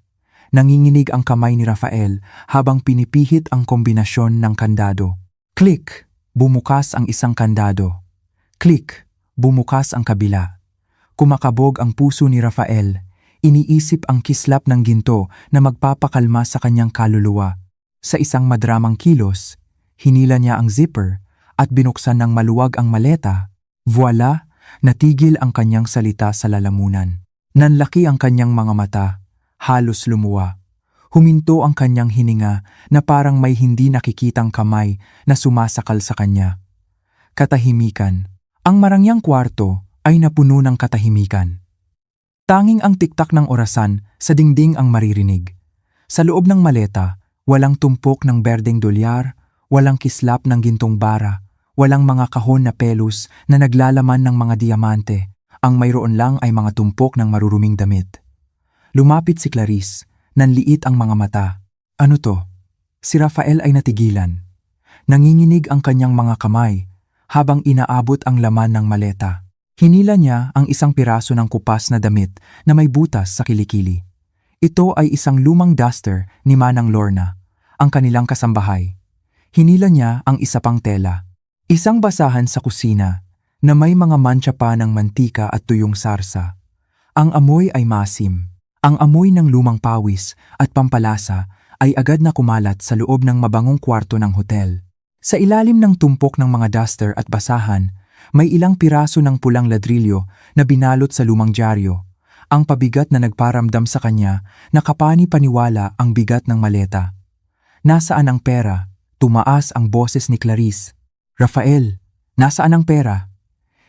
Speaker 1: Nanginginig ang kamay ni Rafael habang pinipihit ang kombinasyon ng kandado. Click! Bumukas ang isang kandado. Click! Bumukas ang kabila. Kumakabog ang puso ni Rafael. Iniisip ang kislap ng ginto na magpapakalma sa kanyang kaluluwa. Sa isang madramang kilos, hinila niya ang zipper at binuksan ng maluwag ang maleta. Voila! Natigil ang kanyang salita sa lalamunan. Nanlaki ang kanyang mga mata, halos lumuwa. Huminto ang kanyang hininga na parang may hindi nakikitang kamay na sumasakal sa kanya. Katahimikan. Ang marangyang kwarto ay napuno ng katahimikan. Tanging ang tiktak ng orasan sa dingding ang maririnig. Sa loob ng maleta, walang tumpok ng berdeng dolyar, walang kislap ng gintong bara, walang mga kahon na pelos na naglalaman ng mga diamante. Ang mayroon lang ay mga tumpok ng maruruming damit. Lumapit si Clarice, nanliit ang mga mata. Ano to? Si Rafael ay natigilan. Nanginginig ang kanyang mga kamay habang inaabot ang laman ng maleta. Hinila niya ang isang piraso ng kupas na damit na may butas sa kilikili. Ito ay isang lumang duster ni Manang Lorna, ang kanilang kasambahay. Hinila niya ang isa pang tela. Isang basahan sa kusina na may mga mantsa pa ng mantika at tuyong sarsa. Ang amoy ay masim. Ang amoy ng lumang pawis at pampalasa ay agad na kumalat sa loob ng mabangong kwarto ng hotel. Sa ilalim ng tumpok ng mga duster at basahan, may ilang piraso ng pulang ladrilyo na binalot sa lumang dyaryo. Ang pabigat na nagparamdam sa kanya na kapani-paniwala ang bigat ng maleta. Nasaan ang pera? Tumaas ang boses ni Clarice. Rafael, nasaan ang pera?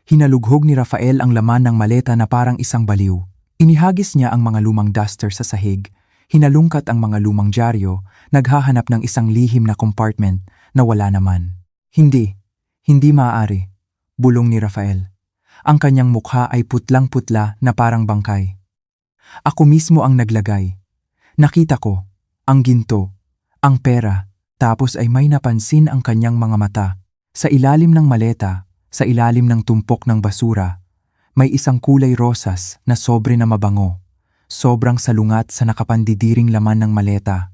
Speaker 1: Hinalughog ni Rafael ang laman ng maleta na parang isang baliw. Inihagis niya ang mga lumang duster sa sahig, hinalungkat ang mga lumang dyaryo, naghahanap ng isang lihim na compartment na wala naman. Hindi maaari, bulong ni Rafael. Ang kanyang mukha ay putlang-putla na parang bangkay. Ako mismo ang naglagay. Nakita ko, ang ginto, ang pera, tapos ay may napansin ang kanyang mga mata. Sa ilalim ng maleta, sa ilalim ng tumpok ng basura, may isang kulay rosas na sobre na mabango. Sobrang salungat sa nakapandidiring laman ng maleta.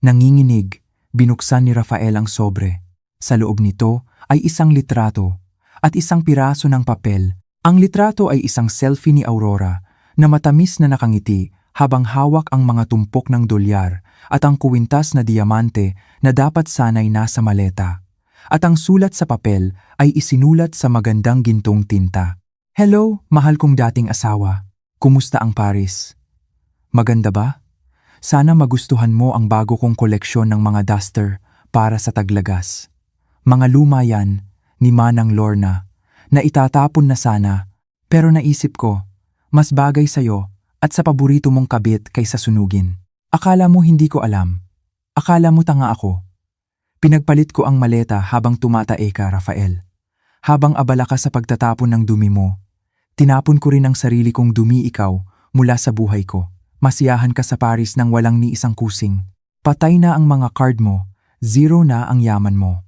Speaker 1: Nanginginig, binuksan ni Rafael ang sobre. Sa loob nito ay isang litrato at isang piraso ng papel. Ang litrato ay isang selfie ni Aurora na matamis na nakangiti habang hawak ang mga tumpok ng dolyar at ang kuwintas na diamante na dapat sanay nasa maleta. At ang sulat sa papel ay isinulat sa magandang gintong tinta. Hello, mahal kong dating asawa. Kumusta ang Paris? Maganda ba? Sana magustuhan mo ang bago kong koleksyon ng mga duster para sa taglagas. Mga luma yan, ni Manang Lorna, na itatapon na sana, pero naisip ko, mas bagay sa'yo at sa paborito mong kabit kaysa sunugin. Akala mo hindi ko alam. Akala mo tanga ako. Pinagpalit ko ang maleta habang tumatae ka, Rafael. Habang abala ka sa pagtatapon ng dumi mo, tinapon ko rin ang sarili kong dumi ikaw mula sa buhay ko. Masiyahan ka sa Paris nang walang ni isang kusing. Patay na ang mga card mo, zero na ang yaman mo.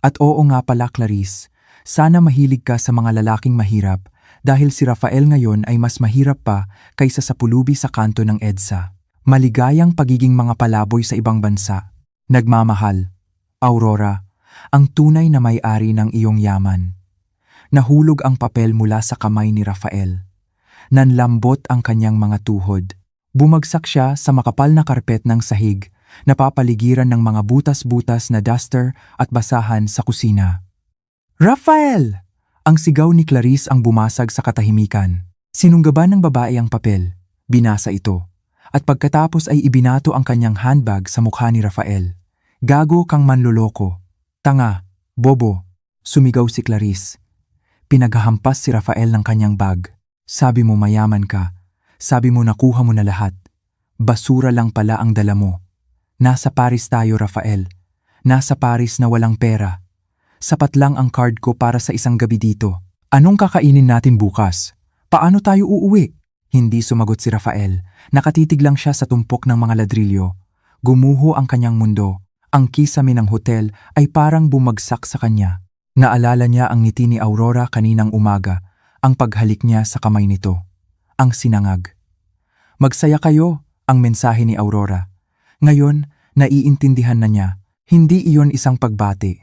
Speaker 1: At oo nga pala, Clarice, sana mahilig ka sa mga lalaking mahirap dahil si Rafael ngayon ay mas mahirap pa kaysa sa pulubi sa kanto ng EDSA. Maligayang pagiging mga palaboy sa ibang bansa. Nagmamahal. Aurora, ang tunay na may-ari ng iyong yaman. Nahulog ang papel mula sa kamay ni Rafael. Nanlambot ang kanyang mga tuhod. Bumagsak siya sa makapal na karpet ng sahig, napapaligiran ng mga butas-butas na duster at basahan sa kusina. Rafael! Ang sigaw ni Clarice ang bumasag sa katahimikan. Sinunggaban ng babae ang papel. Binasa ito. At pagkatapos ay ibinato ang kanyang handbag sa mukha ni Rafael. Gago kang manloloko. Tanga, bobo, sumigaw si Clarice. Pinaghahampas si Rafael ng kanyang bag. Sabi mo mayaman ka. Sabi mo nakuha mo na lahat. Basura lang pala ang dala mo. Nasa Paris tayo, Rafael. Nasa Paris na walang pera. Sapat lang ang card ko para sa isang gabi dito. Anong kakainin natin bukas? Paano tayo uuwi? Hindi sumagot si Rafael. Nakatitig lang siya sa tumpok ng mga ladrilyo. Gumuho ang kanyang mundo. Ang kisame ng hotel ay parang bumagsak sa kanya. Naalala niya ang ngiti ni Aurora kaninang umaga, ang paghalik niya sa kamay nito. Ang sinangag. Magsaya kayo, ang mensahe ni Aurora. Ngayon, naiintindihan na niya, hindi iyon isang pagbati.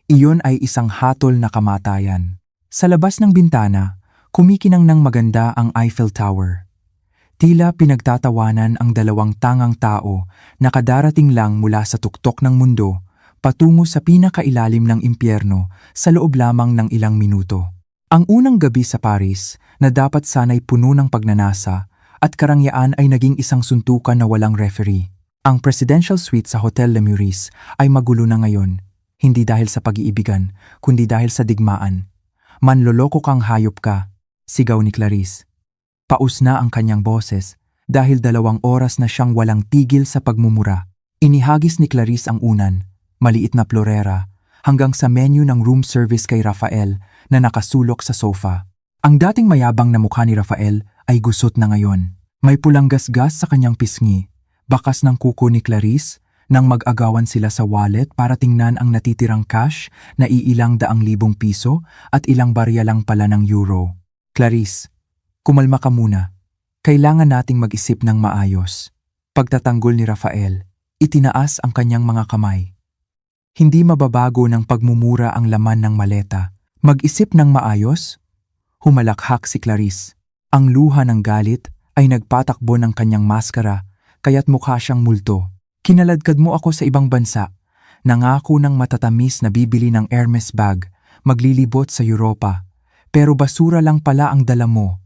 Speaker 1: Iyon ay isang hatol na kamatayan. Sa labas ng bintana, kumikinang ng maganda ang Eiffel Tower. Tila pinagtatawanan ang dalawang tangang tao na kadarating lang mula sa tuktok ng mundo patungo sa pinakailalim ng impyerno sa loob lamang ng ilang minuto. Ang unang gabi sa Paris na dapat sana'y puno ng pagnanasa at karangyaan ay naging isang suntukan na walang referee. Ang presidential suite sa Hotel Le Meurice ay magulo na ngayon, hindi dahil sa pag-iibigan, kundi dahil sa digmaan. Manloloko kang hayop ka, sigaw ni Clarice. Paus na ang kanyang boses dahil 2 oras na siyang walang tigil sa pagmumura. Inihagis ni Clarice ang unan, maliit na plorera, hanggang sa menu ng room service kay Rafael na nakasulok sa sofa. Ang dating mayabang na mukha ni Rafael ay gusot na ngayon. May pulang gasgas sa kanyang pisngi, bakas ng kuko ni Clarice nang mag-agawan sila sa wallet para tingnan ang natitirang cash na iilang 100,000 piso at ilang barya lang pala ng euro. Clarice, kumalma ka muna. Kailangan nating mag-isip ng maayos. Pagtatanggol ni Rafael, itinaas ang kanyang mga kamay. Hindi mababago ng pagmumura ang laman ng maleta. Mag-isip ng maayos? Humalakhak si Clarice. Ang luha ng galit ay nagpatakbo ng kanyang maskara, kaya't mukha siyang multo. Kinaladkad mo ako sa ibang bansa. Nangako ng matatamis na bibili ng Hermes bag, maglilibot sa Europa. Pero basura lang pala ang dala mo.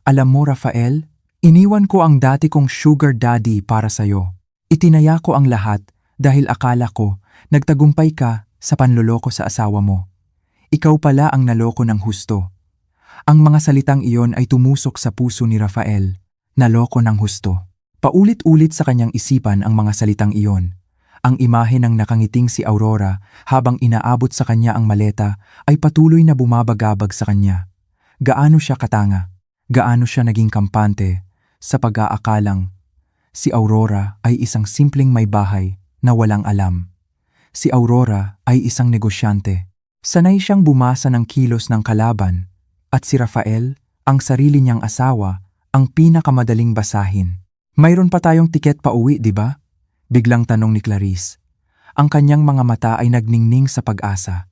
Speaker 1: Alam mo, Rafael, iniwan ko ang dati kong sugar daddy para sa'yo. Itinaya ko ang lahat dahil akala ko nagtagumpay ka sa panloloko sa asawa mo. Ikaw pala ang naloko ng husto. Ang mga salitang iyon ay tumusok sa puso ni Rafael. Naloko ng husto. Paulit-ulit sa kanyang isipan ang mga salitang iyon. Ang imahe ng nakangiting si Aurora habang inaabot sa kanya ang maleta ay patuloy na bumabagabag sa kanya. Gaano siya katanga, gaano siya naging kampante sa pag-aakalang si Aurora ay isang simpleng may bahay na walang alam. Si Aurora ay isang negosyante. Sanay siyang bumasa ng kilos ng kalaban at si Rafael, ang sarili niyang asawa, ang pinakamadaling basahin. Mayroon pa tayong tiket pa uwi, di ba? Biglang tanong ni Clarice. Ang kanyang mga mata ay nagningning sa pag-asa.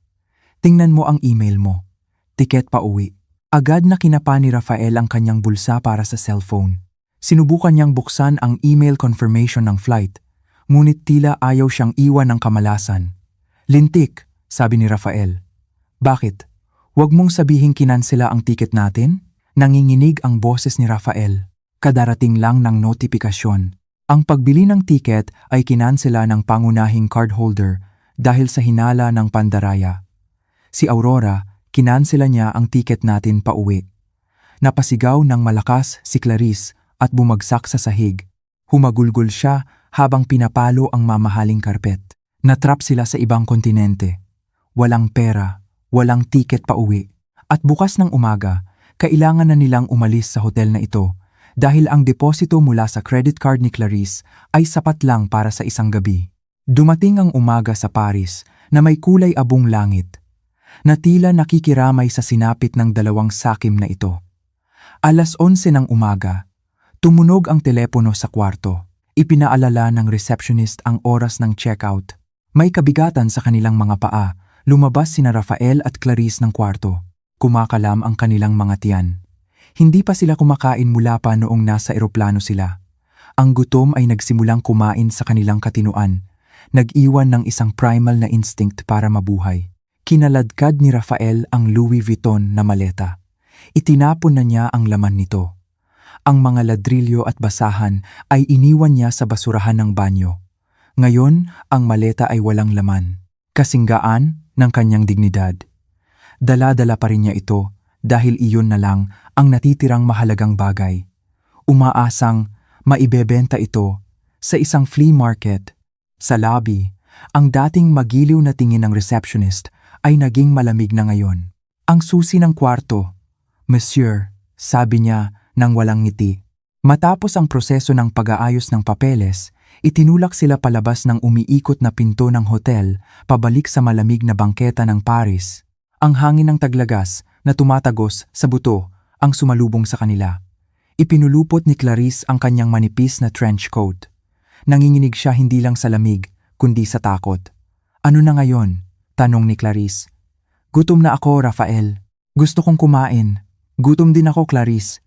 Speaker 1: Tingnan mo ang email mo. Tiket pa uwi. Agad na kinapa ni Rafael ang kanyang bulsa para sa cellphone. Sinubukan niyang buksan ang email confirmation ng flight, ngunit tila ayaw siyang iwan ng kamalasan. Lintik, sabi ni Rafael. Bakit? Huwag mong sabihing kinansela ang tiket natin? Nanginginig ang boses ni Rafael. Kadarating lang ng notifikasyon. Ang pagbili ng tiket ay kinansela ng pangunahing cardholder dahil sa hinala ng pandaraya. Si Aurora, kinansela niya ang tiket natin pauwi. Napasigaw ng malakas si Clarice at bumagsak sa sahig. Humagulgol siya habang pinapalo ang mamahaling karpet. Natrap sila sa ibang kontinente. Walang pera, walang tiket pauwi. At bukas ng umaga, kailangan na nilang umalis sa hotel na ito dahil ang deposito mula sa credit card ni Clarice ay sapat lang para sa isang gabi. Dumating ang umaga sa Paris na may kulay abong langit, na tila nakikiramay sa sinapit ng dalawang sakim na ito. Alas 11 ng umaga, tumunog ang telepono sa kwarto. Ipinaalala ng receptionist ang oras ng checkout. May kabigatan sa kanilang mga paa, lumabas sina Rafael at Clarice ng kwarto. Kumakalam ang kanilang mga tiyan. Hindi pa sila kumakain mula pa noong nasa eroplano sila. Ang gutom ay nagsimulang kumain sa kanilang katinuan. Nag-iwan ng isang primal na instinct para mabuhay. Kinaladkad ni Rafael ang Louis Vuitton na maleta. Itinapon na niya ang laman nito. Ang mga ladrilyo at basahan ay iniwan niya sa basurahan ng banyo. Ngayon, ang maleta ay walang laman. Kasinggaan ng kanyang dignidad. Dala-dala pa rin niya ito dahil iyon na lang ang natitirang mahalagang bagay. Umaasang maibebenta ito sa isang flea market. Sa lobby, ang dating magiliw na tingin ng receptionist ay naging malamig na ngayon. Ang susi ng kwarto, Monsieur, sabi niya nang walang ngiti. Matapos ang proseso ng pag-aayos ng papeles, itinulak sila palabas ng umiikot na pinto ng hotel pabalik sa malamig na bangketa ng Paris. Ang hangin ng taglagas na tumatagos sa buto ang sumalubong sa kanila. Ipinulupot ni Clarice ang kanyang manipis na trench coat. Nanginginig siya hindi lang sa lamig, kundi sa takot. Ano na ngayon? Tanong ni Clarice. Gutom na ako, Rafael. Gusto kong kumain. Gutom din ako, Clarice.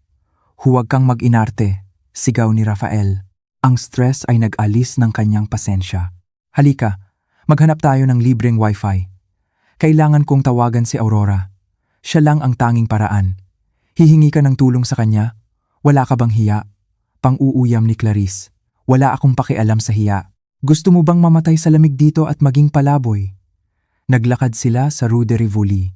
Speaker 1: Huwag kang mag-inarte, sigaw ni Rafael. Ang stress ay nag-alis ng kanyang pasensya. Halika, maghanap tayo ng libreng wifi. Kailangan kong tawagan si Aurora. Siya lang ang tanging paraan. Hihingi ka ng tulong sa kanya? Wala ka bang hiya? Pang-uuyam ni Clarice. Wala akong pakialam sa hiya. Gusto mo bang mamatay sa lamig dito at maging palaboy? Naglakad sila sa Rue de Rivoli.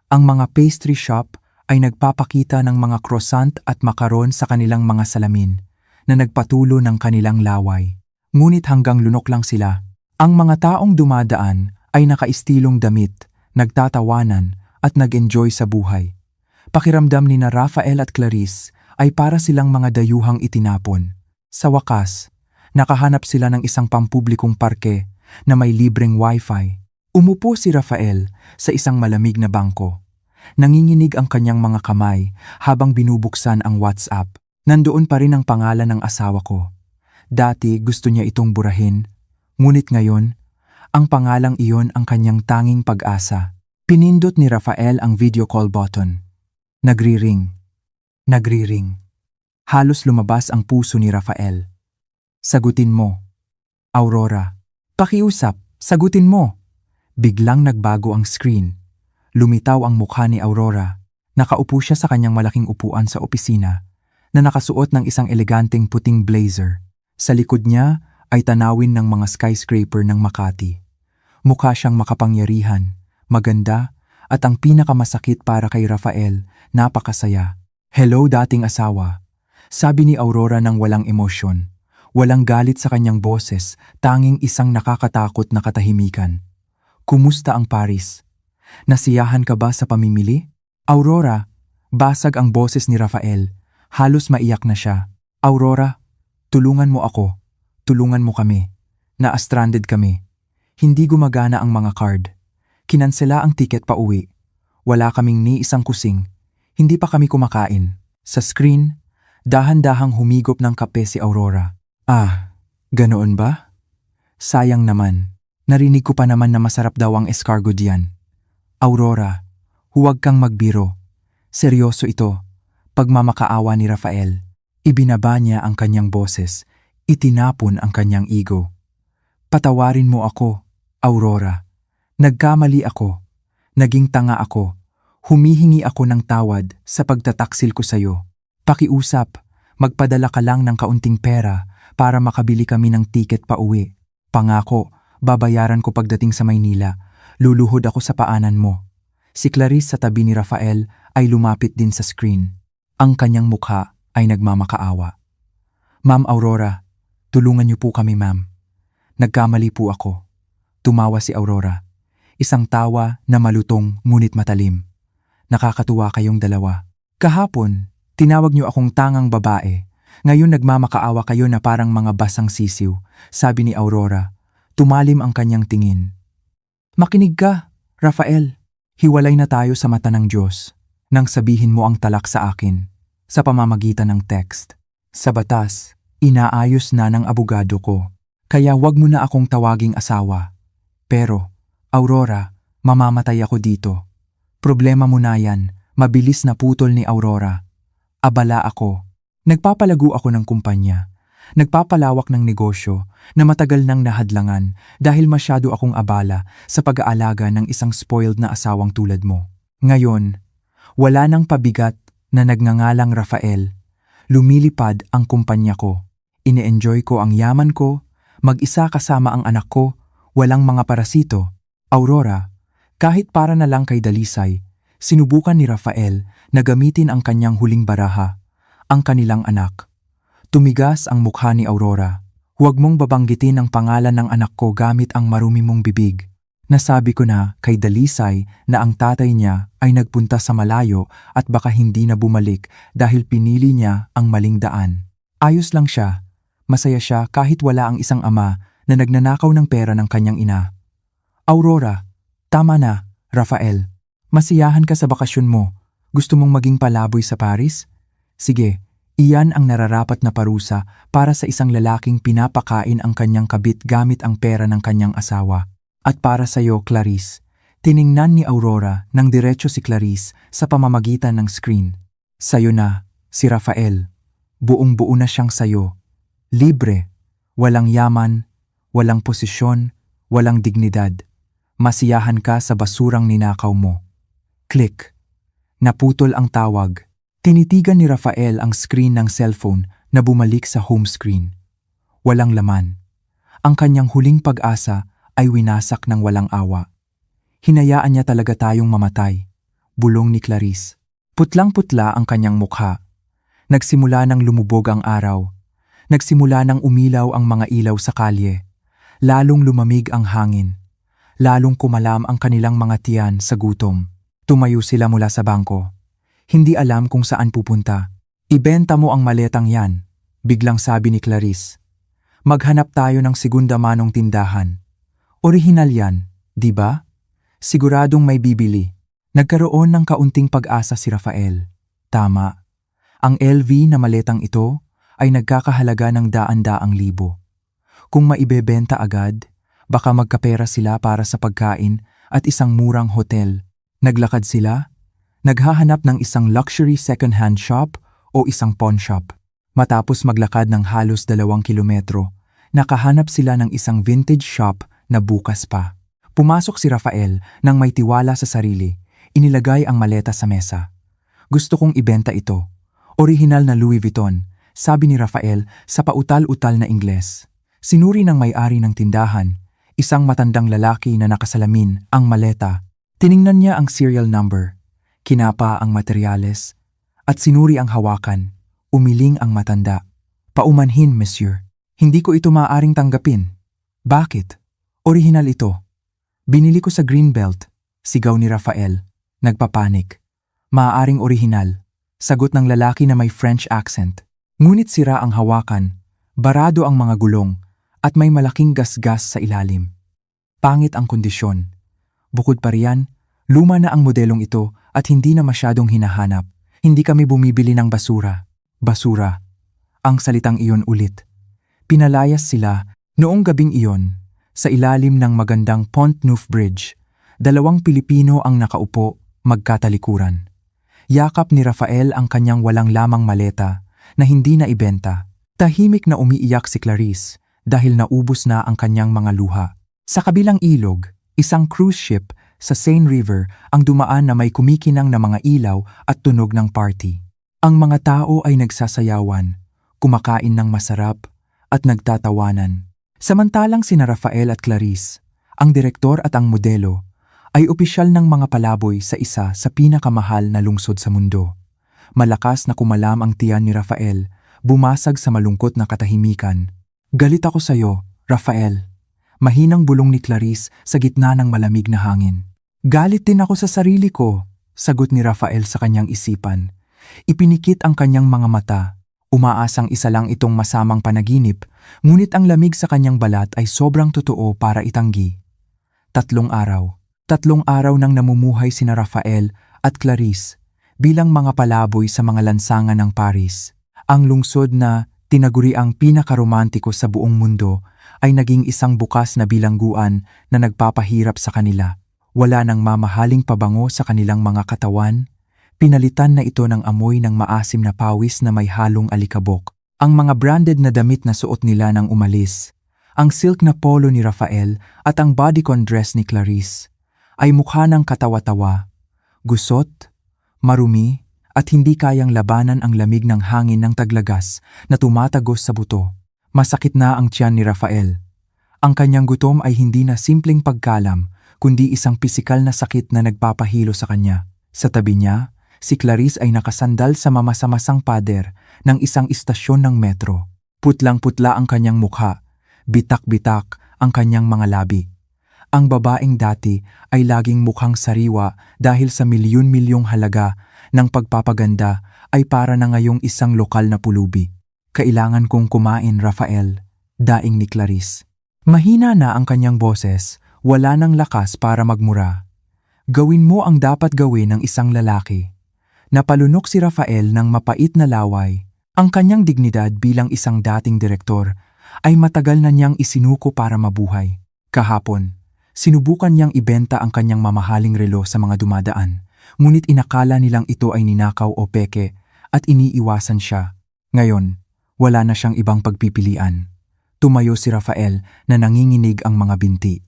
Speaker 1: Ang mga pastry shop ay nagpapakita ng mga croissant at makaron sa kanilang mga salamin na nagpatulo ng kanilang laway. Ngunit hanggang lunok lang sila. Ang mga taong dumadaan ay nakaistilong damit, nagtatawanan at nag-enjoy sa buhay. Pakiramdam ni na Rafael at Clarice ay para silang mga dayuhang itinapon. Sa wakas, nakahanap sila ng isang pampublikong parke na may libreng wifi. Umupo si Rafael sa isang malamig na bangko. Nanginginig ang kanyang mga kamay habang binubuksan ang WhatsApp. Nandoon pa rin ang pangalan ng asawa ko. Dati gusto niya itong burahin, ngunit ngayon, ang pangalang iyon ang kanyang tanging pag-asa. Pinindot ni Rafael ang video call button. Nagri-ring. Nagri-ring. Halos lumabas ang puso ni Rafael. Sagutin mo. Aurora. Pakiusap, sagutin mo. Biglang nagbago ang screen. Lumitaw ang mukha ni Aurora. Nakaupo siya sa kanyang malaking upuan sa opisina na nakasuot ng isang eleganteng puting blazer. Sa likod niya ay tanawin ng mga skyscraper ng Makati. Mukha siyang makapangyarihan, maganda, at ang pinakamasakit para kay Rafael, napakasaya. Hello dating asawa. Sabi ni Aurora ng walang emosyon. Walang galit sa kanyang boses, tanging isang nakakatakot na katahimikan. Kumusta ang Paris? Nasiyahan ka ba sa pamimili? Aurora, basag ang boses ni Rafael. Halos maiyak na siya. Aurora, tulungan mo ako. Tulungan mo kami. Na-stranded kami. Hindi gumagana ang mga card. Kinansela ang tiket pa uwi. Wala kaming ni isang kusing. Hindi pa kami kumakain. Sa screen, dahan-dahang humigop ng kape si Aurora. Ah, ganoon ba? Sayang naman. Narinig ko pa naman na masarap daw ang escargot diyan. Aurora, huwag kang magbiro. Seryoso ito. Pagmamakaawa ni Rafael. Ibinaba niya ang kanyang boses. Itinapon ang kanyang ego. Patawarin mo ako, Aurora. Nagkamali ako. Naging tanga ako. Humihingi ako ng tawad sa pagtataksil ko sa'yo. Pakiusap, magpadala ka lang ng kaunting pera para makabili kami ng tiket pa uwi. Pangako, babayaran ko pagdating sa Maynila. Luluhod ako sa paanan mo. Si Clarice sa tabi ni Rafael ay lumapit din sa screen. Ang kanyang mukha ay nagmamakaawa. Ma'am Aurora, tulungan niyo po kami ma'am. Nagkamali po ako. Tumawa si Aurora. Isang tawa na malutong ngunit matalim. Nakakatuwa kayong dalawa. Kahapon, tinawag niyo akong tangang babae. Ngayon nagmamakaawa kayo na parang mga basang sisiw, sabi ni Aurora. Tumalim ang kanyang tingin. Makinig ka, Rafael. Hiwalay na tayo sa mata ng Diyos nang sabihin mo ang talak sa akin sa pamamagitan ng text. Sa batas, inaayos na ng abogado ko. Kaya wag mo na akong tawaging asawa. Pero, Aurora, mamamatay ako dito. Problema mo na yan, mabilis na putol ni Aurora. Abala ako. Nagpapalago ako ng kumpanya. Nagpapalawak ng negosyo na matagal nang nahadlangan dahil masyado akong abala sa pag-aalaga ng isang spoiled na asawang tulad mo. Ngayon, wala nang pabigat na nagngangalang Rafael. Lumilipad ang kumpanya ko. Ine-enjoy ko ang yaman ko, mag-isa kasama ang anak ko, walang mga parasito. Aurora, kahit para na lang kay Dalisay, sinubukan ni Rafael na gamitin ang kanyang huling baraha, ang kanilang anak. Tumigas ang mukha ni Aurora. Huwag mong babanggitin ang pangalan ng anak ko gamit ang marumi mong bibig. Nasabi ko na kay Dalisay na ang tatay niya ay nagpunta sa malayo at baka hindi na bumalik dahil pinili niya ang maling daan. Ayos lang siya. Masaya siya kahit wala ang isang ama na nagnanakaw ng pera ng kanyang ina. Aurora, tama na, Rafael. Masiyahan ka sa bakasyon mo. Gusto mong maging palaboy sa Paris? Sige, iyan ang nararapat na parusa para sa isang lalaking pinapakain ang kanyang kabit gamit ang pera ng kanyang asawa. At para sa iyo, Clarice, tiningnan ni Aurora ng diretso si Clarice sa pamamagitan ng screen. Sayo na, si Rafael. Buong-buo na siyang sayo. Libre, walang yaman, walang posisyon, walang dignidad. Masiyahan ka sa basurang ninakaw mo. Click. Naputol ang tawag. Tinitigan ni Rafael ang screen ng cellphone na bumalik sa home screen. Walang laman. Ang kanyang huling pag-asa ay winasak ng walang awa. Hinayaan niya talaga tayong mamatay. Bulong ni Clarice. Putlang-putla ang kanyang mukha. Nagsimula nang lumubog ang araw. Nagsimula nang umilaw ang mga ilaw sa kalye. Lalong lumamig ang hangin. Lalong kumalam ang kanilang mga tiyan sa gutom. Tumayo sila mula sa bangko. Hindi alam kung saan pupunta. Ibenta mo ang maletang yan, biglang sabi ni Clarice. Maghanap tayo ng segunda manong tindahan. Orihinal yan, di ba? Siguradong may bibili. Nagkaroon ng kaunting pag-asa si Rafael. Tama. Ang LV na maletang ito ay nagkakahalaga ng daan-daang libo. Kung maibebenta agad, baka magkapera sila para sa pagkain at isang murang hotel. Naglakad sila. Naghahanap ng isang luxury second-hand shop o isang pawn shop. Matapos maglakad ng halos 2 kilometro, nakahanap sila ng isang vintage shop na bukas pa. Pumasok si Rafael nang may tiwala sa sarili. Inilagay ang maleta sa mesa. Gusto kong ibenta ito. Orihinal na Louis Vuitton, sabi ni Rafael sa pautal-utal na Ingles. Sinuri ng may-ari ng tindahan, isang matandang lalaki na nakasalamin ang maleta. Tiningnan niya ang serial number. Kinapa ang materyales at sinuri ang hawakan. Umiling ang matanda. Paumanhin, monsieur. Hindi ko ito maaaring tanggapin. Bakit? Orihinal ito. Binili ko sa Greenbelt, sigaw ni Rafael. Nagpapanik. Maaaring orihinal, sagot ng lalaki na may French accent. Ngunit sira ang hawakan, barado ang mga gulong, at may malaking gasgas sa ilalim. Pangit ang kondisyon. Bukod pa riyan, luma na ang modelong ito at hindi na masyadong hinahanap. Hindi kami bumibili ng basura. Basura. Ang salitang iyon ulit. Pinalayas sila noong gabing iyon sa ilalim ng magandang Pont-Neuf Bridge. 2 Pilipino ang nakaupo, magkatalikuran. Yakap ni Rafael ang kanyang walang lamang maleta na hindi na ibenta. Tahimik na umiiyak si Clarice dahil naubos na ang kanyang mga luha. Sa kabilang ilog, isang cruise ship sa Seine River ang dumaan na may kumikinang na mga ilaw at tunog ng party. Ang mga tao ay nagsasayawan, kumakain ng masarap at nagtatawanan. Samantalang sina Rafael at Clarice, ang direktor at ang modelo, ay opisyal ng mga palaboy sa isa sa pinakamahal na lungsod sa mundo. Malakas na kumalam ang tiyan ni Rafael, bumasag sa malungkot na katahimikan. Galit ako sa'yo, Rafael. Mahinang bulong ni Clarice sa gitna ng malamig na hangin. Galit din ako sa sarili ko, sagot ni Rafael sa kanyang isipan. Ipinikit ang kanyang mga mata. Umaasang isa lang itong masamang panaginip, ngunit ang lamig sa kanyang balat ay sobrang totoo para itanggi. 3 araw. 3 araw nang namumuhay sina Rafael at Clarice bilang mga palaboy sa mga lansangan ng Paris. Ang lungsod na tinaguriang pinakaromantiko sa buong mundo ay naging isang bukas na bilangguan na nagpapahirap sa kanila. Wala nang mamahaling pabango sa kanilang mga katawan, pinalitan na ito ng amoy ng maasim na pawis na may halong alikabok. Ang mga branded na damit na suot nila nang umalis, ang silk na polo ni Rafael at ang bodycon dress ni Clarice, ay mukha ng katawa-tawa, gusot, marumi, at hindi kayang labanan ang lamig ng hangin ng taglagas na tumatagos sa buto. Masakit na ang tiyan ni Rafael. Ang kanyang gutom ay hindi na simpleng pagkalam, kundi isang pisikal na sakit na nagpapahilo sa kanya. Sa tabi niya, si Clarice ay nakasandal sa mamasa-masang pader ng isang istasyon ng metro. Putlang-putla ang kanyang mukha, bitak-bitak ang kanyang mga labi. Ang babaeng dati ay laging mukhang sariwa dahil sa milyon-milyong halaga ng pagpapaganda ay para na ngayong isang lokal na pulubi. Kailangan kong kumain, Rafael, daing ni Clarice. Mahina na ang kanyang boses, wala nang lakas para magmura. Gawin mo ang dapat gawin ng isang lalaki. Napalunok si Rafael ng mapait na laway. Ang kanyang dignidad bilang isang dating direktor ay matagal na niyang isinuko para mabuhay. Kahapon, sinubukan niyang ibenta ang kanyang mamahaling relo sa mga dumadaan, ngunit inakala nilang ito ay ninakaw o peke at iniiwasan siya. Ngayon, wala na siyang ibang pagpipilian. Tumayo si Rafael na nanginginig ang mga binti.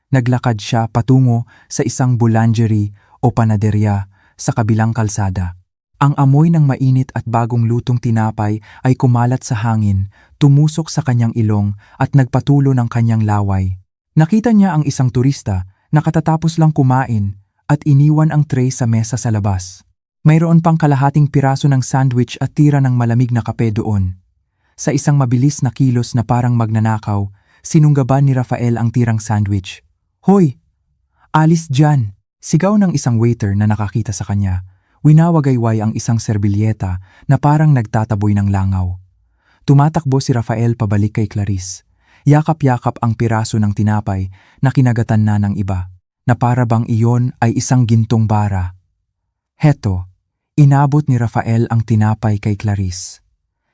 Speaker 1: Naglakad siya patungo sa isang boulangerie o panaderya sa kabilang kalsada. Ang amoy ng mainit at bagong lutong tinapay ay kumalat sa hangin, tumusok sa kanyang ilong at nagpatulo ng kanyang laway. Nakita niya ang isang turista na katatapos lang kumain at iniwan ang tray sa mesa sa labas. Mayroon pang kalahating piraso ng sandwich at tira ng malamig na kape doon. Sa isang mabilis na kilos na parang magnanakaw, sinunggaban ni Rafael ang tirang sandwich. Hoy! Alis dyan! Sigaw ng isang waiter na nakakita sa kanya. Winawagayway ang isang serbilyeta na parang nagtataboy ng langaw. Tumatakbo si Rafael pabalik kay Clarice. Yakap-yakap ang piraso ng tinapay na kinagatan na ng iba, na para bang iyon ay isang gintong bara. Heto, inabot ni Rafael ang tinapay kay Clarice.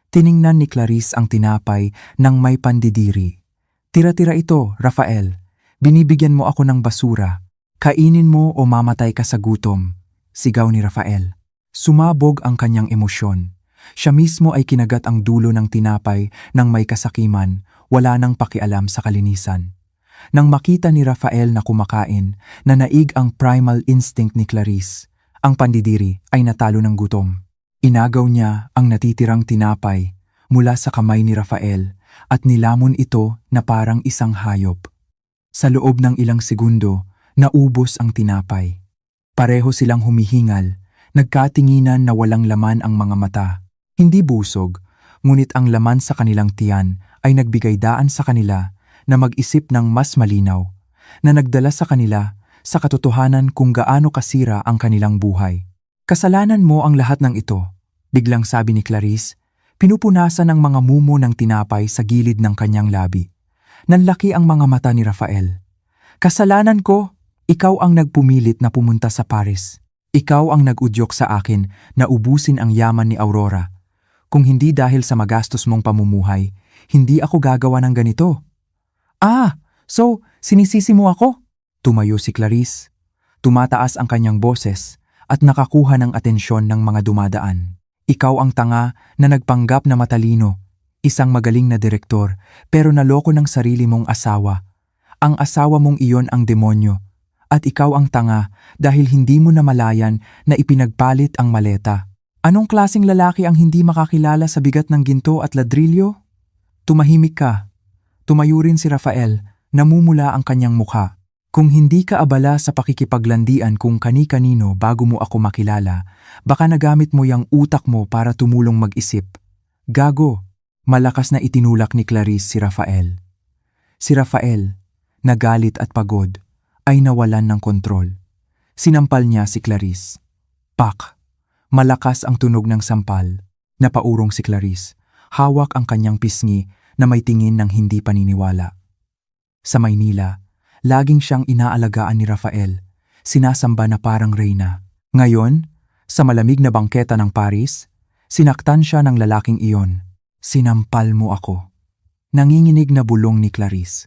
Speaker 1: Tiningnan ni Clarice ang tinapay ng may pandidiri. Tira-tira ito, Rafael. Binibigyan mo ako ng basura. Kainin mo o mamatay ka sa gutom, sigaw ni Rafael. Sumabog ang kanyang emosyon. Siya mismo ay kinagat ang dulo ng tinapay ng may kasakiman, wala nang pakialam sa kalinisan. Nang makita ni Rafael na kumakain, na naig ang primal instinct ni Clarice, ang pandidiri ay natalo ng gutom. Inagaw niya ang natitirang tinapay mula sa kamay ni Rafael at nilamon ito na parang isang hayop. Sa loob ng ilang segundo, naubos ang tinapay. Pareho silang humihingal, nagkatinginan na walang laman ang mga mata. Hindi busog, ngunit ang laman sa kanilang tiyan ay nagbigay daan sa kanila na mag-isip ng mas malinaw, na nagdala sa kanila sa katotohanan kung gaano kasira ang kanilang buhay. Kasalanan mo ang lahat ng ito, biglang sabi ni Clarice, pinupunasan ng mga mumo ng tinapay sa gilid ng kanyang labi. Nanlaki ang mga mata ni Rafael. Kasalanan ko, ikaw ang nagpumilit na pumunta sa Paris. Ikaw ang nag-udyok sa akin na ubusin ang yaman ni Aurora. Kung hindi dahil sa magastos mong pamumuhay, hindi ako gagawa ng ganito. Ah, so sinisisi mo ako? Tumayo si Clarice. Tumataas ang kanyang boses at nakakuha ng atensyon ng mga dumadaan. Ikaw ang tanga na nagpanggap na matalino, isang magaling na direktor, pero naloko ng sarili mong asawa. Ang asawa mong iyon ang demonyo, at ikaw ang tanga dahil hindi mo namalayan na ipinagpalit ang maleta. Anong klaseng lalaki ang hindi makakilala sa bigat ng ginto at ladrilyo? Tumahimik ka. Tumayo rin si Rafael, namumula ang kanyang mukha. Kung hindi ka abala sa pakikipaglandian kung kani-kanino bago mo ako makilala, baka nagamit mo yung utak mo para tumulong mag-isip. Gago, malakas na itinulak ni Clarice si Rafael. Si Rafael, nagalit at pagod, ay nawalan ng kontrol. Sinampal niya si Clarice. Pak! Malakas ang tunog ng sampal. Napaurong si Clarice. Hawak ang kanyang pisngi na may tingin ng hindi paniniwala. Sa Maynila, laging siyang inaalagaan ni Rafael, sinasamba na parang reyna. Ngayon, sa malamig na bangketa ng Paris, sinaktan siya ng lalaking iyon. Sinampal mo ako. Nanginginig na bulong ni Clarice.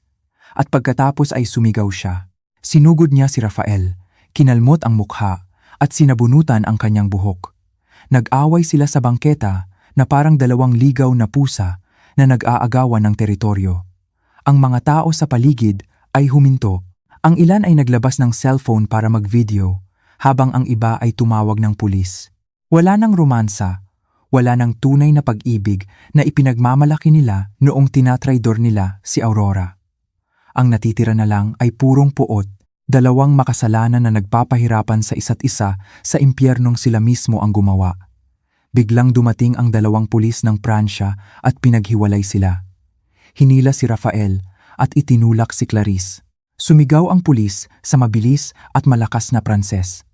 Speaker 1: At pagkatapos ay sumigaw siya. Sinugod niya si Rafael, kinalmot ang mukha, at sinabunutan ang kanyang buhok. Nag-away sila sa bangketa na parang dalawang ligaw na pusa na nag-aagawan ng teritoryo. Ang mga tao sa paligid ay huminto. Ang ilan ay naglabas ng cellphone para mag-video, habang ang iba ay tumawag ng pulis. Wala nang romansa, wala nang tunay na pag-ibig na ipinagmamalaki nila noong tinatraidor nila si Aurora. Ang natitira na lang ay purong puot, dalawang makasalanan na nagpapahirapan sa isa't isa sa impyernong sila mismo ang gumawa. Biglang dumating ang dalawang pulis ng Pransya at pinaghiwalay sila. Hinila si Rafael at itinulak si Clarice. Sumigaw ang pulis sa mabilis at malakas na Pranses.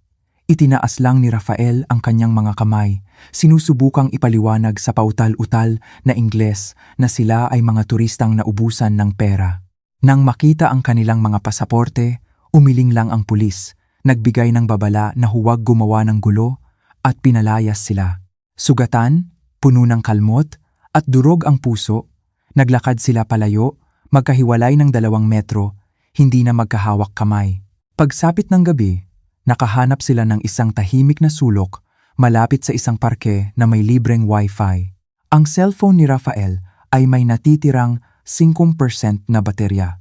Speaker 1: Itinaas lang ni Rafael ang kanyang mga kamay, sinusubukang ipaliwanag sa pautal-utal na Ingles na sila ay mga turistang naubusan ng pera. Nang makita ang kanilang mga pasaporte, umiling lang ang pulis, nagbigay ng babala na huwag gumawa ng gulo at pinalayas sila. Sugatan, puno ng kalmot at durog ang puso, naglakad sila palayo, magkahiwalay ng 2 metro, hindi na magkahawak kamay. Pagsapit ng gabi, nakahanap sila ng isang tahimik na sulok malapit sa isang parke na may libreng wifi. Ang cellphone ni Rafael ay may natitirang 5% na baterya.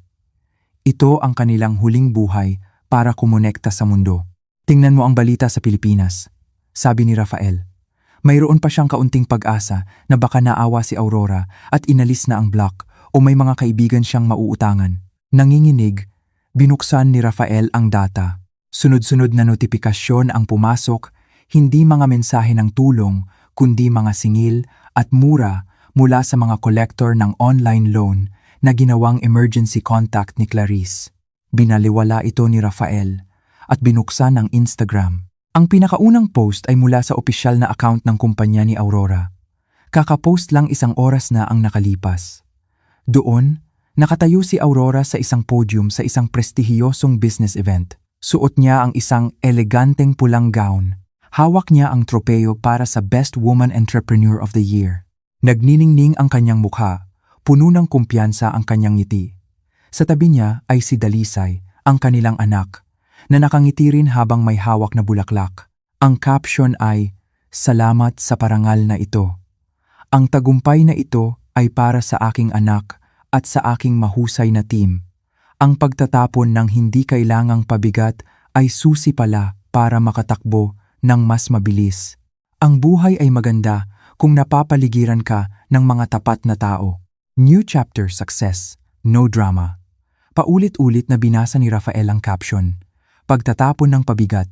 Speaker 1: Ito ang kanilang huling buhay para kumonekta sa mundo. Tingnan mo ang balita sa Pilipinas, sabi ni Rafael. Mayroon pa siyang kaunting pag-asa na baka naawa si Aurora at inalis na ang block o may mga kaibigan siyang mauutangan. Nanginginig, binuksan ni Rafael ang data. Sunod-sunod na notifikasyon ang pumasok, hindi mga mensahe ng tulong, kundi mga singil at mura mula sa mga collector ng online loan na ginawang emergency contact ni Clarice. Binaliwala ito ni Rafael at binuksan ang Instagram. Ang pinakaunang post ay mula sa opisyal na account ng kumpanya ni Aurora. Kakapost lang 1 oras na ang nakalipas. Doon, nakatayo si Aurora sa isang podium sa isang prestihiyosong business event. Suot niya ang isang eleganteng pulang gown. Hawak niya ang tropeyo para sa Best Woman Entrepreneur of the Year. Nagniningning ang kanyang mukha, puno ng kumpiyansa ang kanyang ngiti. Sa tabi niya ay si Dalisay, ang kanilang anak, na nakangiti rin habang may hawak na bulaklak. Ang caption ay, "Salamat sa parangal na ito. Ang tagumpay na ito ay para sa aking anak at sa aking mahusay na team. Ang pagtatapon ng hindi kailangang pabigat ay susi pala para makatakbo ng mas mabilis. Ang buhay ay maganda kung napapaligiran ka ng mga tapat na tao." New chapter success, no drama. Paulit-ulit na binasa ni Rafael ang caption. Pagtatapon ng pabigat.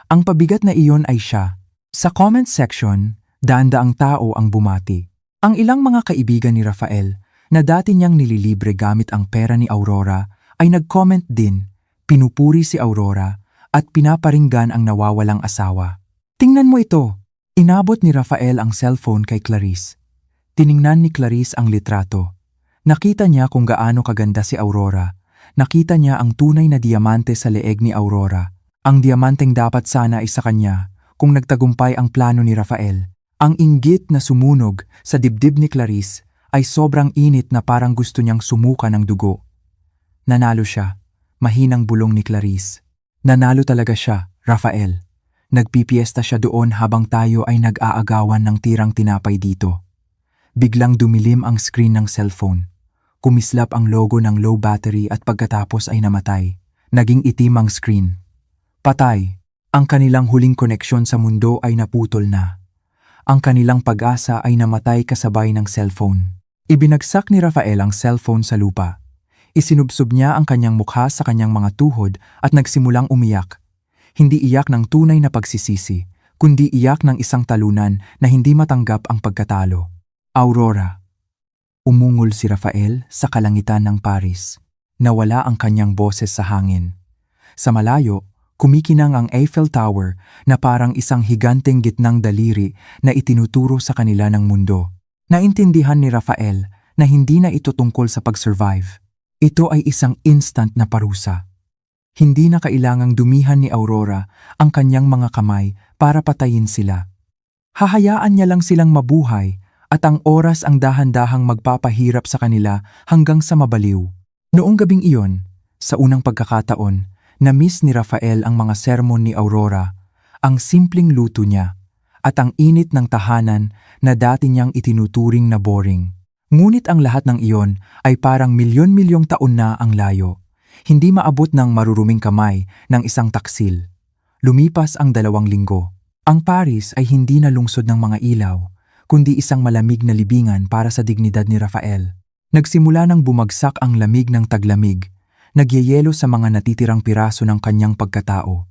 Speaker 1: Ang pabigat na iyon ay siya. Sa comment section, Daan-daang tao ang bumati. Ang ilang mga kaibigan ni Rafael na dati niyang nililibre gamit ang pera ni Aurora ay nag-comment din, pinupuri si Aurora at pinaparinggan ang nawawalang asawa. Tingnan mo ito! Inabot ni Rafael ang cellphone kay Clarice. Tiningnan ni Clarice ang litrato. Nakita niya kung gaano kaganda si Aurora. Nakita niya ang tunay na diamante sa leeg ni Aurora. Ang diamanteng dapat sana ay sa kanya kung nagtagumpay ang plano ni Rafael. Ang inggit na sumunog sa dibdib ni Clarice ay sobrang init na parang gusto niyang sumuka ng dugo. Nanalo siya, mahinang bulong ni Clarice. Nanalo talaga siya, Rafael. Nagpipiesta siya doon habang tayo ay nag-aagawan ng tirang tinapay dito. Biglang dumilim ang screen ng cellphone. Kumislap ang logo ng low battery at pagkatapos ay namatay. Naging itim ang screen. Patay. Ang kanilang huling koneksyon sa mundo ay naputol na. Ang kanilang pag-asa ay namatay kasabay ng cellphone. Ibinagsak ni Rafael ang cellphone sa lupa. Isinubsob niya ang kanyang mukha sa kanyang mga tuhod at nagsimulang umiyak. Hindi iyak ng tunay na pagsisisi, kundi iyak ng isang talunan na hindi matanggap ang pagkatalo. Aurora. Umungol si Rafael sa kalangitan ng Paris. Nawala ang kanyang boses sa hangin. Sa malayo, kumikinang ang Eiffel Tower na parang isang higanteng gitnang daliri na itinuturo sa kanila ng mundo. Naintindihan ni Rafael na hindi na ito tungkol sa pag-survive. Ito ay isang instant na parusa. Hindi na kailangang dumihan ni Aurora ang kanyang mga kamay para patayin sila. Hahayaan niya lang silang mabuhay at ang oras ang dahan-dahang magpapahirap sa kanila hanggang sa mabaliw. Noong gabing iyon, sa unang pagkakataon, na-miss ni Rafael ang mga sermon ni Aurora, ang simpleng luto niya, at ang init ng tahanan na dati niyang itinuturing na boring. Ngunit ang lahat ng iyon ay parang milyon-milyong taon na ang layo. Hindi maabot ng maruruming kamay ng isang taksil. Lumipas ang 2 linggo. Ang Paris ay hindi na lungsod ng mga ilaw, kundi isang malamig na libingan para sa dignidad ni Rafael. Nagsimula nang bumagsak ang lamig ng taglamig, nagyayelo sa mga natitirang piraso ng kanyang pagkatao.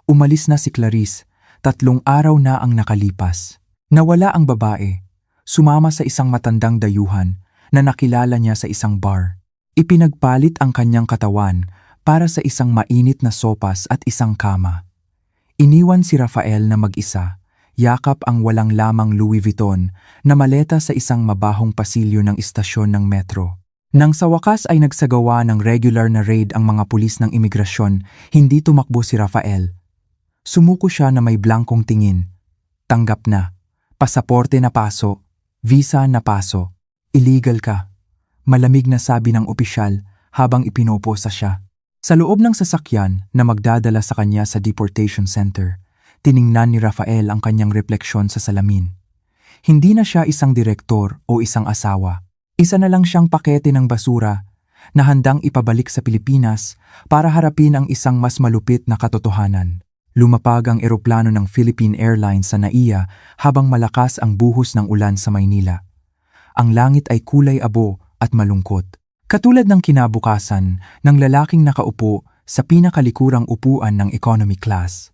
Speaker 1: Umalis na si Clarice, 3 araw na ang nakalipas. Nawala ang babae, sumama sa isang matandang dayuhan na nakilala niya sa isang bar. Ipinagpalit ang kanyang katawan para sa isang mainit na sopas at isang kama. Iniwan si Rafael na mag-isa, yakap ang walang lamang Louis Vuitton na maleta sa isang mabahong pasilyo ng istasyon ng metro. Nang sa wakas ay nagsagawa ng regular na raid ang mga pulis ng imigrasyon, hindi tumakbo si Rafael. Sumuko siya na may blankong tingin. Tanggap na. Pasaporte na paso. Visa na paso. Illegal ka. Malamig na sabi ng opisyal habang ipinoposa siya. Sa loob ng sasakyan na magdadala sa kanya sa deportation center, tiningnan ni Rafael ang kanyang refleksyon sa salamin. Hindi na siya isang direktor o isang asawa. Isa na lang siyang pakete ng basura na handang ipabalik sa Pilipinas para harapin ang isang mas malupit na katotohanan. Lumapag ang eroplano ng Philippine Airlines sa NAIA habang malakas ang buhos ng ulan sa Maynila. Ang langit ay kulay abo at malungkot. Katulad ng kinabukasan ng lalaking nakaupo sa pinakalikurang upuan ng economy class.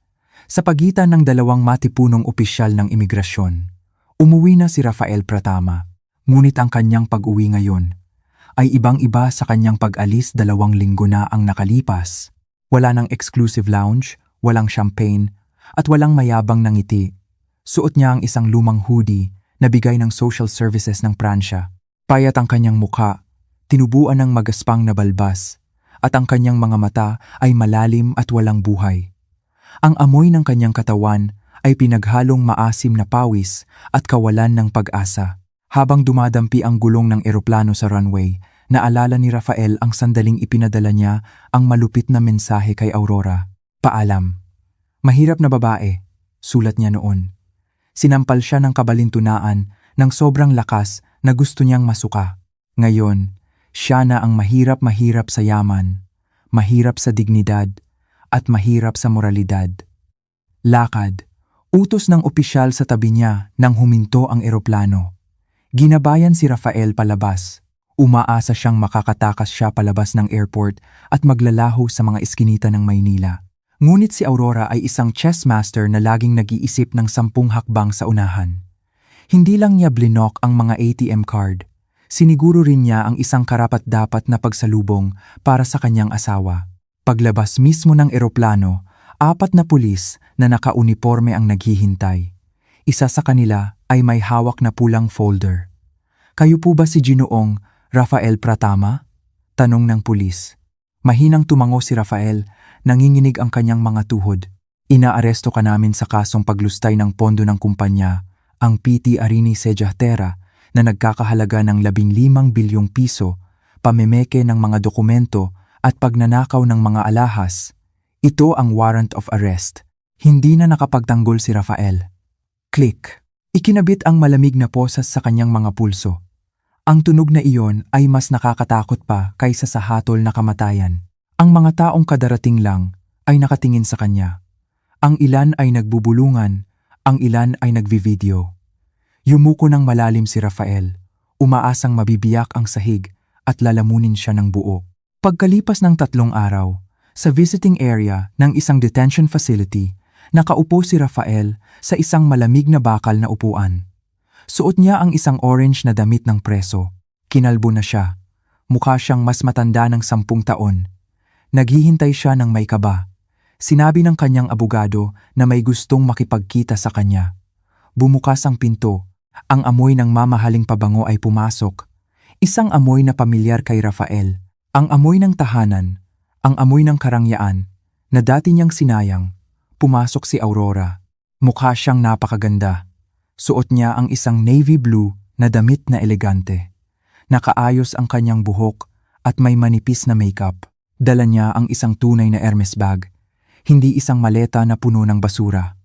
Speaker 1: Sa pagitan ng 2 matipunong opisyal ng imigrasyon, umuwi na si Rafael Pratama. Ngunit ang kanyang pag-uwi ngayon ay ibang-iba sa kanyang pag-alis 2 linggo na ang nakalipas. Wala ng exclusive lounge, walang champagne, at walang mayabang na ngiti. Suot niya ang isang lumang hoodie na bigay ng social services ng Pransya. Payat ang kanyang mukha, tinubuan ng magaspang na balbas, at ang kanyang mga mata ay malalim at walang buhay. Ang amoy ng kanyang katawan ay pinaghalong maasim na pawis at kawalan ng pag-asa. Habang dumadampi ang gulong ng eroplano sa runway, naalala ni Rafael ang sandaling ipinadala niya ang malupit na mensahe kay Aurora. Paalam. Mahirap na babae, sulat niya noon. Sinampal siya ng kabalintunaan ng sobrang lakas na gusto niyang masuka. Ngayon, siya na ang mahirap-mahirap sa yaman, mahirap sa dignidad, at mahirap sa moralidad. Lakad. Utos ng opisyal sa tabi niya nang huminto ang eroplano. Ginabayan si Rafael palabas. Umaasa siyang makakatakas siya palabas ng airport at maglalaho sa mga eskinita ng Maynila. Ngunit si Aurora ay isang chess master na laging nag-iisip ng 10 hakbang sa unahan. Hindi lang niya blinok ang mga ATM card, siniguro rin niya ang isang karapat-dapat na pagsalubong para sa kanyang asawa. Paglabas mismo ng eroplano, 4 na pulis na nakauniporme ang naghihintay. Isa sa kanila ay may hawak na pulang folder. "Kayo po ba si Ginoong Rafael Pratama?" tanong ng pulis. Mahinang tumango si Rafael, nanginginig ang kanyang mga tuhod. "Inaaresto ka namin sa kasong paglustay ng pondo ng kumpanya, ang PT Arini Sejatera, na nagkakahalaga ng 15 bilyong piso, pamemeke ng mga dokumento at pagnanakaw ng mga alahas. Ito ang warrant of arrest." Hindi na nakapagtanggol si Rafael. Click. Ikinabit ang malamig na posas sa kanyang mga pulso. Ang tunog na iyon ay mas nakakatakot pa kaysa sa hatol na kamatayan. Ang mga taong kadarating lang ay nakatingin sa kanya. Ang ilan ay nagbubulungan, ang ilan ay nagvivideo. Yumuko ng malalim si Rafael, umaasang mabibiyak ang sahig at lalamunin siya ng buo. Pagkalipas ng 3 araw, sa visiting area ng isang detention facility, nakaupo si Rafael sa isang malamig na bakal na upuan. Suot niya ang isang orange na damit ng preso. Kinalbo na siya. Mukha siyang mas matanda ng 10 taon. Naghihintay siya ng may kaba. Sinabi ng kanyang abogado na may gustong makipagkita sa kanya. Bumukas ang pinto. Ang amoy ng mamahaling pabango ay pumasok. Isang amoy na pamilyar kay Rafael. Ang amoy ng tahanan, ang amoy ng karangyaan, na dati niyang sinayang. Pumasok si Aurora. Mukha siyang napakaganda. Suot niya ang isang navy blue na damit na elegante. Nakaayos ang kanyang buhok at may manipis na makeup. Dala niya ang isang tunay na Hermes bag, hindi isang maleta na puno ng basura.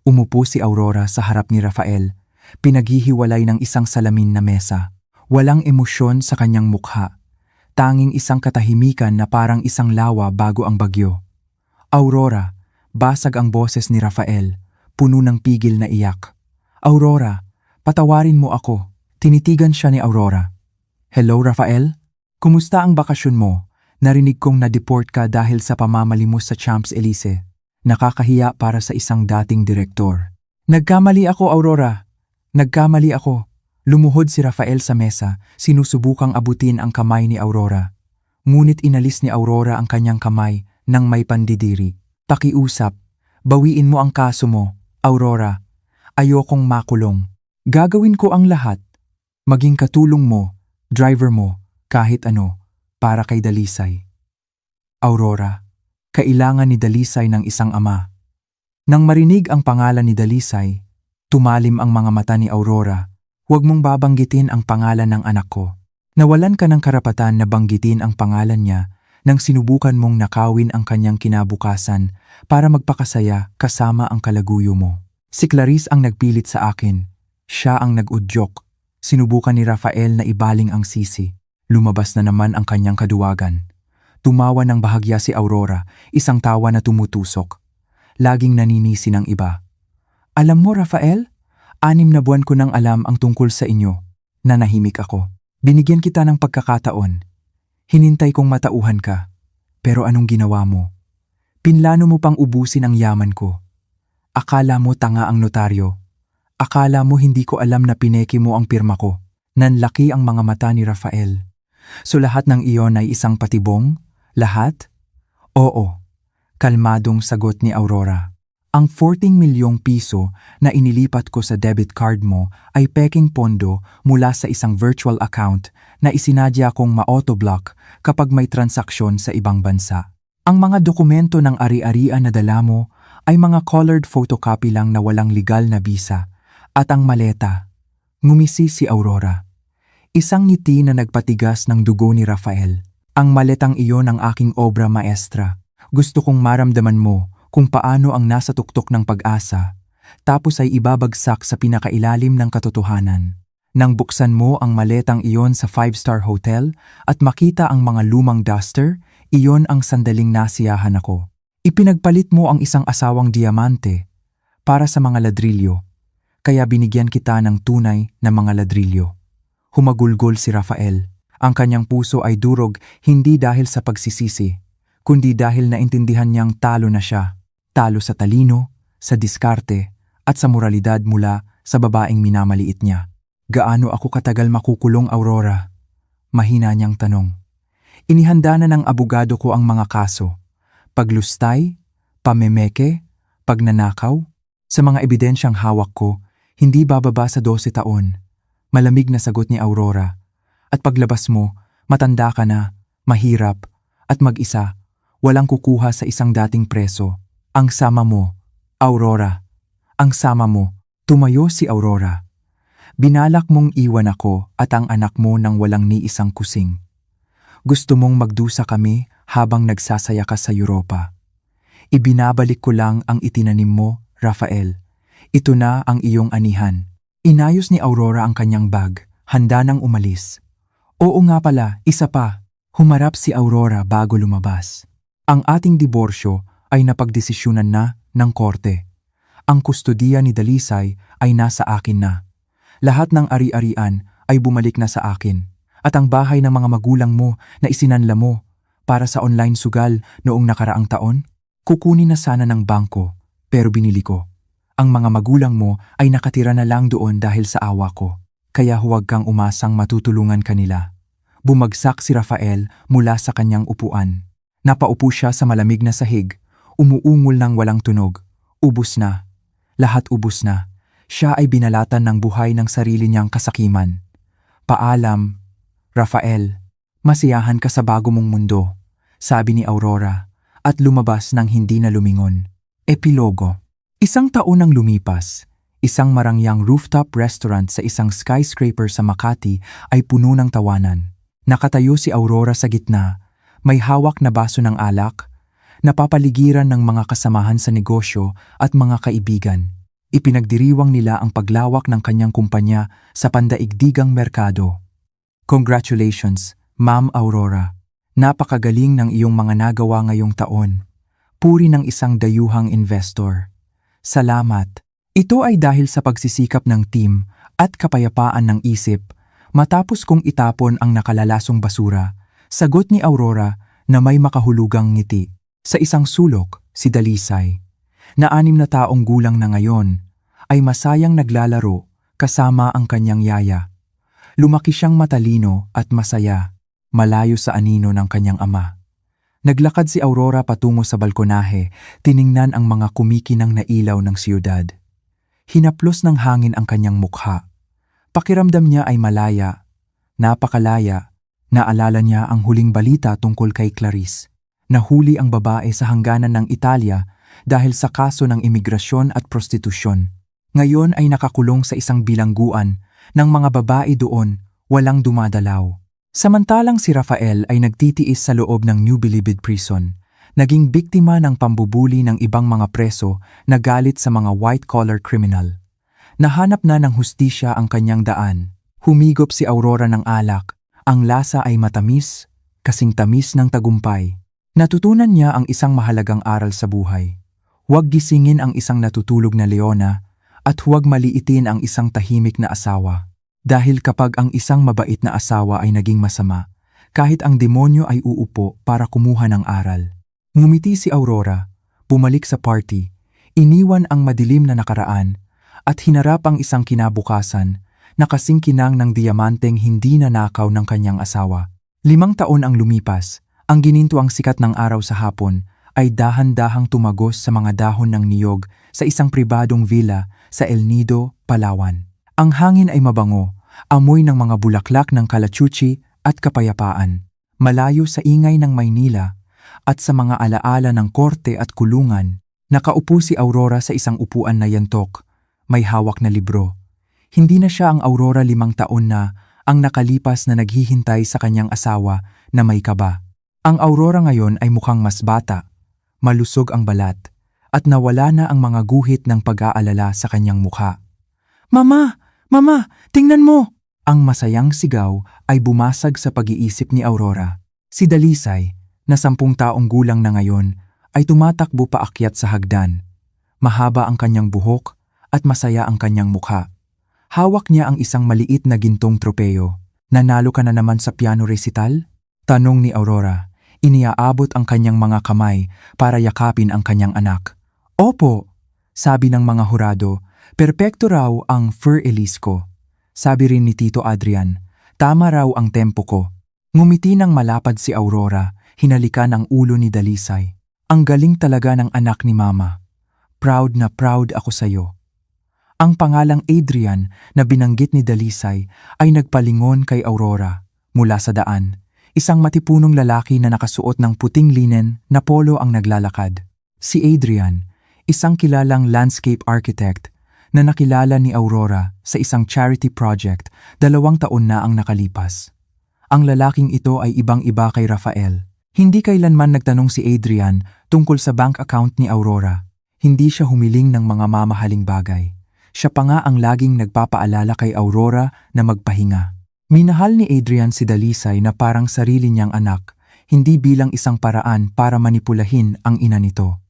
Speaker 1: Umupo si Aurora sa harap ni Rafael, pinaghihiwalay ng isang salamin na mesa. Walang emosyon sa kanyang mukha, tanging isang katahimikan na parang isang lawa bago ang bagyo. "Aurora," basag ang boses ni Rafael, puno ng pigil na iyak. "Aurora, patawarin mo ako." Tinitigan siya ni Aurora. "Hello, Rafael? Kumusta ang bakasyon mo? Narinig kong na-deport ka dahil sa pamamalimos sa Champs-Élysées. Nakakahiya para sa isang dating direktor." "Nagkamali ako, Aurora. Nagkamali ako." Lumuhod si Rafael sa mesa, sinusubukang abutin ang kamay ni Aurora. Ngunit inalis ni Aurora ang kanyang kamay nang may pandidiri. "Pakiusap, bawiin mo ang kaso mo, Aurora. Ayokong makulong. Gagawin ko ang lahat. Maging katulong mo, driver mo, kahit ano, para kay Dalisay." Aurora, kailangan ni Dalisay ng isang ama. Nang marinig ang pangalan ni Dalisay, tumalim ang mga mata ni Aurora. "Huwag mong babanggitin ang pangalan ng anak ko." Nawalan ka ng karapatan na banggitin ang pangalan niya nang sinubukan mong nakawin ang kanyang kinabukasan para magpakasaya kasama ang kalaguyo mo. "Si Clarice ang nagpilit sa akin. Siya ang nag-udyok." Sinubukan ni Rafael na ibaling ang sisi. Lumabas na naman ang kanyang kaduwagan. Tumawa ng bahagya si Aurora, isang tawa na tumutusok. Laging naninisi ng iba. "Alam mo, Rafael, 6 na buwan ko nang alam ang tungkol sa inyo." Nanahimik ako. "Binigyan kita ng pagkakataon. Hinintay kong matauhan ka. Pero anong ginawa mo? Pinlano mo pang ubusin ang yaman ko. Akala mo tanga ang notaryo. Akala mo hindi ko alam na pineke mo ang pirma ko." Nanlaki ang mga mata ni Rafael. "So lahat ng iyon ay isang patibong? Lahat?" "Oo." Kalmadong sagot ni Aurora. "Ang 14 milyong piso na inilipat ko sa debit card mo ay peking pondo mula sa isang virtual account na isinadya kong ma-autoblock kapag may transaksyon sa ibang bansa. Ang mga dokumento ng ari-arian na dala mo ay mga colored photocopy lang na walang legal na bisa. At ang maleta." Ngumisi si Aurora. Isang ngiti na nagpatigas ng dugo ni Rafael. "Ang maletang iyon ang aking obra maestra. Gusto kong maramdaman mo kung paano ang nasa tuktok ng pag-asa, tapos ay ibabagsak sa pinakailalim ng katotohanan. Nang buksan mo ang maletang iyon sa 5-star hotel at makita ang mga lumang duster, iyon ang sandaling nasiyahan ako. Ipinagpalit mo ang isang asawang diamante para sa mga ladrilyo, kaya binigyan kita ng tunay na mga ladrilyo." Humagulgol si Rafael. Ang kanyang puso ay durog hindi dahil sa pagsisisi, kundi dahil naintindihan niyang talo na siya. Talo sa talino, sa diskarte, at sa moralidad mula sa babaeng minamaliit niya. Gaano ako katagal makukulong, Aurora? Mahina niyang tanong. Inihanda na ng abogado ko ang mga kaso. Paglustay, pamemeke, pagnanakaw. Sa mga ebidensyang hawak ko, hindi bababa sa 12 taon. Malamig na sagot ni Aurora. At paglabas mo, matanda ka na, mahirap, at mag-isa, walang kukuha sa isang dating preso. Ang sama mo, Aurora. Ang sama mo. Tumayo si Aurora. Binalak mong iwan ako at ang anak mo nang walang ni isang kusing. Gusto mong magdusa kami habang nagsasaya ka sa Europa. Ibinabalik ko lang ang itinanim mo, Rafael. Ito na ang iyong anihan. Inayos ni Aurora ang kanyang bag, handa nang umalis. Oo nga pala, isa pa. Humarap si Aurora bago lumabas. Ang ating diborsyo ay napagdesisyonan na ng korte. Ang kustodiya ni Dalisay ay nasa akin na. Lahat ng ari-arian ay bumalik na sa akin. At ang bahay ng mga magulang mo na isinanla mo para sa online sugal noong nakaraang taon, kukunin na sana ng bangko, pero binili ko. Ang mga magulang mo ay nakatira na lang doon dahil sa awa ko. Kaya huwag kang umasang matutulungan kanila. Bumagsak si Rafael mula sa kanyang upuan. Napaupo siya sa malamig na sahig, umuungol ng walang tunog. Ubus na. Lahat ubus na. Siya ay binalatan ng buhay ng sarili niyang kasakiman. Paalam, Rafael. Masiyahan ka sa bago mong mundo, sabi ni Aurora, at lumabas ng hindi na lumingon. Epilogo. Isang taon nang lumipas, isang marangyang rooftop restaurant sa isang skyscraper sa Makati ay puno ng tawanan. Nakatayo si Aurora sa gitna, may hawak na baso ng alak, napapaligiran ng mga kasamahan sa negosyo at mga kaibigan. Ipinagdiriwang nila ang paglawak ng kanyang kumpanya sa pandaigdigang merkado. Congratulations, Ma'am Aurora. Napakagaling ng iyong mga nagawa ngayong taon. Puri ng isang dayuhang investor. Salamat. Ito ay dahil sa pagsisikap ng team at kapayapaan ng isip matapos kong itapon ang nakalalasong basura. Sagot ni Aurora na may makahulugang ngiti. Sa isang sulok, si Dalisay, na 6 na taong gulang na ngayon, ay masayang naglalaro kasama ang kanyang yaya. Lumaki siyang matalino at masaya, malayo sa anino ng kanyang ama. Naglakad si Aurora patungo sa balkonahe, tiningnan ang mga kumikinang na ilaw ng siyudad. Hinaplos ng hangin ang kanyang mukha. Pakiramdam niya ay malaya, napakalaya. Naalala niya ang huling balita tungkol kay Clarice. Nahuli ang babae sa hangganan ng Italia dahil sa kaso ng imigrasyon at prostitusyon. Ngayon ay nakakulong sa isang bilangguan ng mga babae doon, walang dumadalaw. Samantalang si Rafael ay nagtitiis sa loob ng New Bilibid Prison, naging biktima ng pambubuli ng ibang mga preso na galit sa mga white-collar criminal. Nahanap na ng hustisya ang kanyang daan. Humigop si Aurora ng alak. Ang lasa ay matamis, kasing tamis ng tagumpay. Natutunan niya ang isang mahalagang aral sa buhay. Huwag gisingin ang isang natutulog na leona at huwag maliitin ang isang tahimik na asawa. Dahil kapag ang isang mabait na asawa ay naging masama, kahit ang demonyo ay uupo para kumuha ng aral. Ngumiti si Aurora, bumalik sa party, iniwan ang madilim na nakaraan at hinarap ang isang kinabukasan na kasing kinang ng diamanteng hindi nanakaw ng kanyang asawa. 5 taon ang lumipas, ang ginintuang sikat ng araw sa hapon ay dahan-dahang tumagos sa mga dahon ng niyog sa isang pribadong villa sa El Nido, Palawan. Ang hangin ay mabango, amoy ng mga bulaklak ng kalachuchi at kapayapaan. Malayo sa ingay ng Maynila at sa mga alaala ng korte at kulungan, nakaupo si Aurora sa isang upuan na yantok, may hawak na libro. Hindi na siya ang Aurora 5 taon na ang nakalipas na naghihintay sa kanyang asawa na may kaba. Ang Aurora ngayon ay mukhang mas bata, malusog ang balat, at nawala na ang mga guhit ng pag-aalala sa kanyang mukha. Mama! Mama! Tingnan mo! Ang masayang sigaw ay bumasag sa pag-iisip ni Aurora. Si Dalisay, na 10 taong gulang na ngayon, ay tumatakbo paakyat sa hagdan. Mahaba ang kanyang buhok at masaya ang kanyang mukha. Hawak niya ang isang maliit na gintong tropeyo. Nanalo ka na naman sa piano recital? Tanong ni Aurora. Iniaabot ang kanyang mga kamay para yakapin ang kanyang anak. Opo, sabi ng mga hurado Perpekto raw ang fur elise ko. Sabi rin ni Tito Adrian, tama raw ang tempo ko. Ngumiti ng malapad si Aurora, hinalikan ang ulo ni Dalisay. Ang galing talaga ng anak ni Mama. Proud na proud ako sa'yo. Ang pangalang Adrian na binanggit ni Dalisay ay nagpalingon kay Aurora mula sa daan. Isang matipunong lalaki na nakasuot ng puting linen na polo ang naglalakad. Si Adrian, isang kilalang landscape architect na nakilala ni Aurora sa isang charity project 2 taon na ang nakalipas. Ang lalaking ito ay ibang-iba kay Rafael. Hindi kailanman nagtanong si Adrian tungkol sa bank account ni Aurora. Hindi siya humiling ng mga mamahaling bagay. Siya pa nga ang laging nagpapaalala kay Aurora na magpahinga. Minahal ni Adrian si Dalisay na parang sarili niyang anak, hindi bilang isang paraan para manipulahin ang ina nito.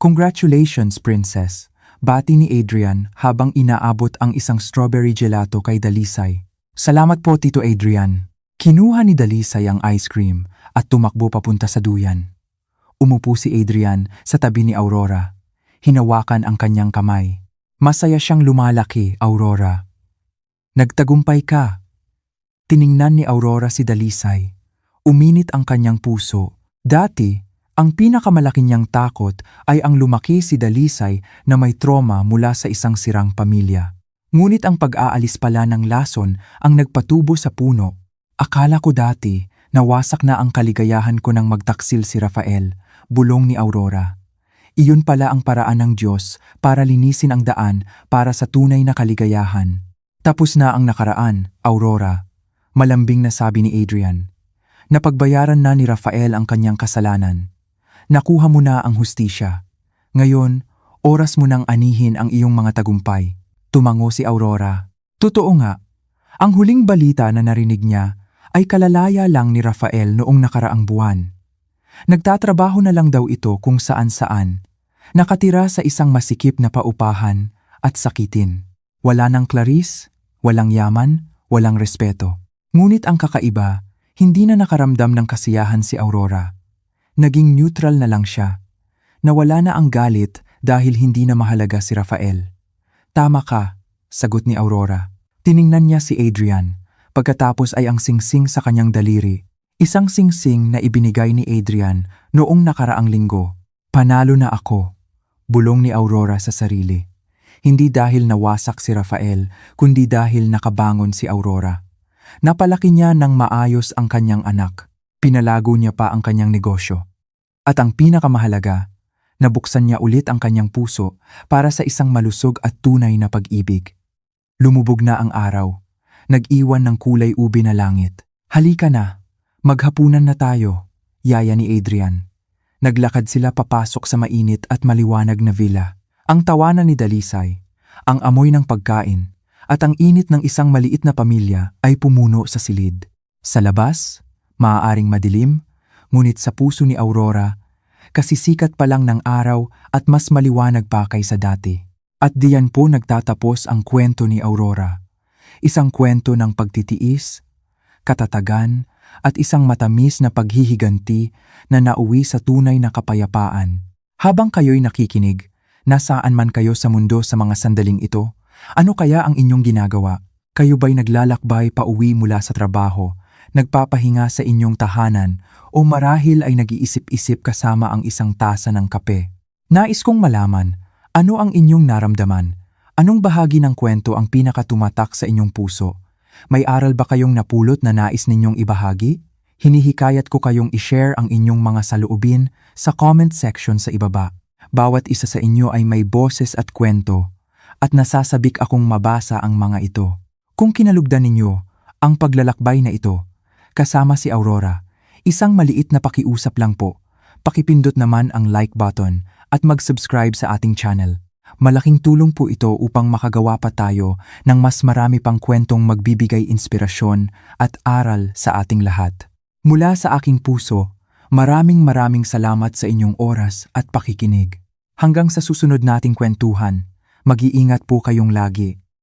Speaker 1: Congratulations, Princess! Bati ni Adrian habang inaabot ang isang strawberry gelato kay Dalisay. Salamat po, Tito Adrian. Kinuha ni Dalisay ang ice cream at tumakbo papunta sa duyan. Umupo si Adrian sa tabi ni Aurora. Hinawakan ang kanyang kamay. Masaya siyang lumalaki, Aurora. Nagtagumpay ka. Tiningnan ni Aurora si Dalisay. Uminit ang kanyang puso. Dati, ang pinakamalaki niyang takot ay ang lumaki si Dalisay na may trauma mula sa isang sirang pamilya. Ngunit ang pag-aalis pala ng lason ang nagpatubo sa puno. Akala ko dati, nawasak na ang kaligayahan ko nang magtaksil si Rafael, bulong ni Aurora. Iyon pala ang paraan ng Diyos para linisin ang daan para sa tunay na kaligayahan. Tapos na ang nakaraan, Aurora. Malambing na sabi ni Adrian. Napagbayaran na ni Rafael ang kanyang kasalanan. Nakuha mo na ang hustisya. Ngayon, oras mo nang anihin ang iyong mga tagumpay. Tumango si Aurora. Totoo nga, ang huling balita na narinig niya ay kalalaya lang ni Rafael noong nakaraang buwan. Nagtatrabaho na lang daw ito kung saan-saan. Nakatira sa isang masikip na paupahan at sakitin. Wala nang Clarice, walang yaman, walang respeto. Ngunit ang kakaiba, hindi na nakaramdam ng kasiyahan si Aurora. Naging neutral na lang siya. Nawala na ang galit dahil hindi na mahalaga si Rafael. Tama ka, sagot ni Aurora. Tiningnan niya si Adrian. Pagkatapos ay ang singsing sa kanyang daliri. Isang singsing na ibinigay ni Adrian noong nakaraang linggo. Panalo na ako, bulong ni Aurora sa sarili. Hindi dahil nawasak si Rafael, kundi dahil nakabangon si Aurora. Napalaki niya ng maayos ang kanyang anak. Pinalago niya pa ang kanyang negosyo. At ang pinakamahalaga, nabuksan niya ulit ang kanyang puso para sa isang malusog at tunay na pag-ibig. Lumubog na ang araw. Nag-iwan ng kulay ube na langit. Halika na. Maghapunan na tayo, yaya ni Adrian. Naglakad sila papasok sa mainit at maliwanag na villa. Ang tawanan ni Dalisay, ang amoy ng pagkain, at ang init ng isang maliit na pamilya ay pumuno sa silid. Sa labas, maaaring madilim, ngunit sa puso ni Aurora, kasisikat pa lang ng araw at mas maliwanag pa kaysa dati. At diyan po nagtatapos ang kwento ni Aurora. Isang kwento ng pagtitiis, katatagan, at isang matamis na paghihiganti na nauwi sa tunay na kapayapaan. Habang kayo'y nakikinig, nasaan man kayo sa mundo sa mga sandaling ito, ano kaya ang inyong ginagawa? Kayo ba'y naglalakbay pa uwi mula sa trabaho, nagpapahinga sa inyong tahanan, o marahil ay nag-iisip-isip kasama ang isang tasa ng kape? Nais kong malaman, ano ang inyong naramdaman? Anong bahagi ng kwento ang pinakatumatak sa inyong puso? May aral ba kayong napulot na nais ninyong ibahagi? Hinihikayat ko kayong i-share ang inyong mga saloobin sa comment section sa ibaba. Bawat isa sa inyo ay may boses at kwento, at nasasabik akong mabasa ang mga ito. Kung kinalugdan ninyo ang paglalakbay na ito, kasama si Aurora, isang maliit na pakiusap lang po. Pakipindot naman ang like button at mag-subscribe sa ating channel. Malaking tulong po ito upang makagawa pa tayo ng mas marami pang kwentong magbibigay inspirasyon at aral sa ating lahat. Mula sa aking puso, maraming salamat sa inyong oras at pakikinig. Hanggang sa susunod nating kwentuhan, mag-iingat po kayong lagi.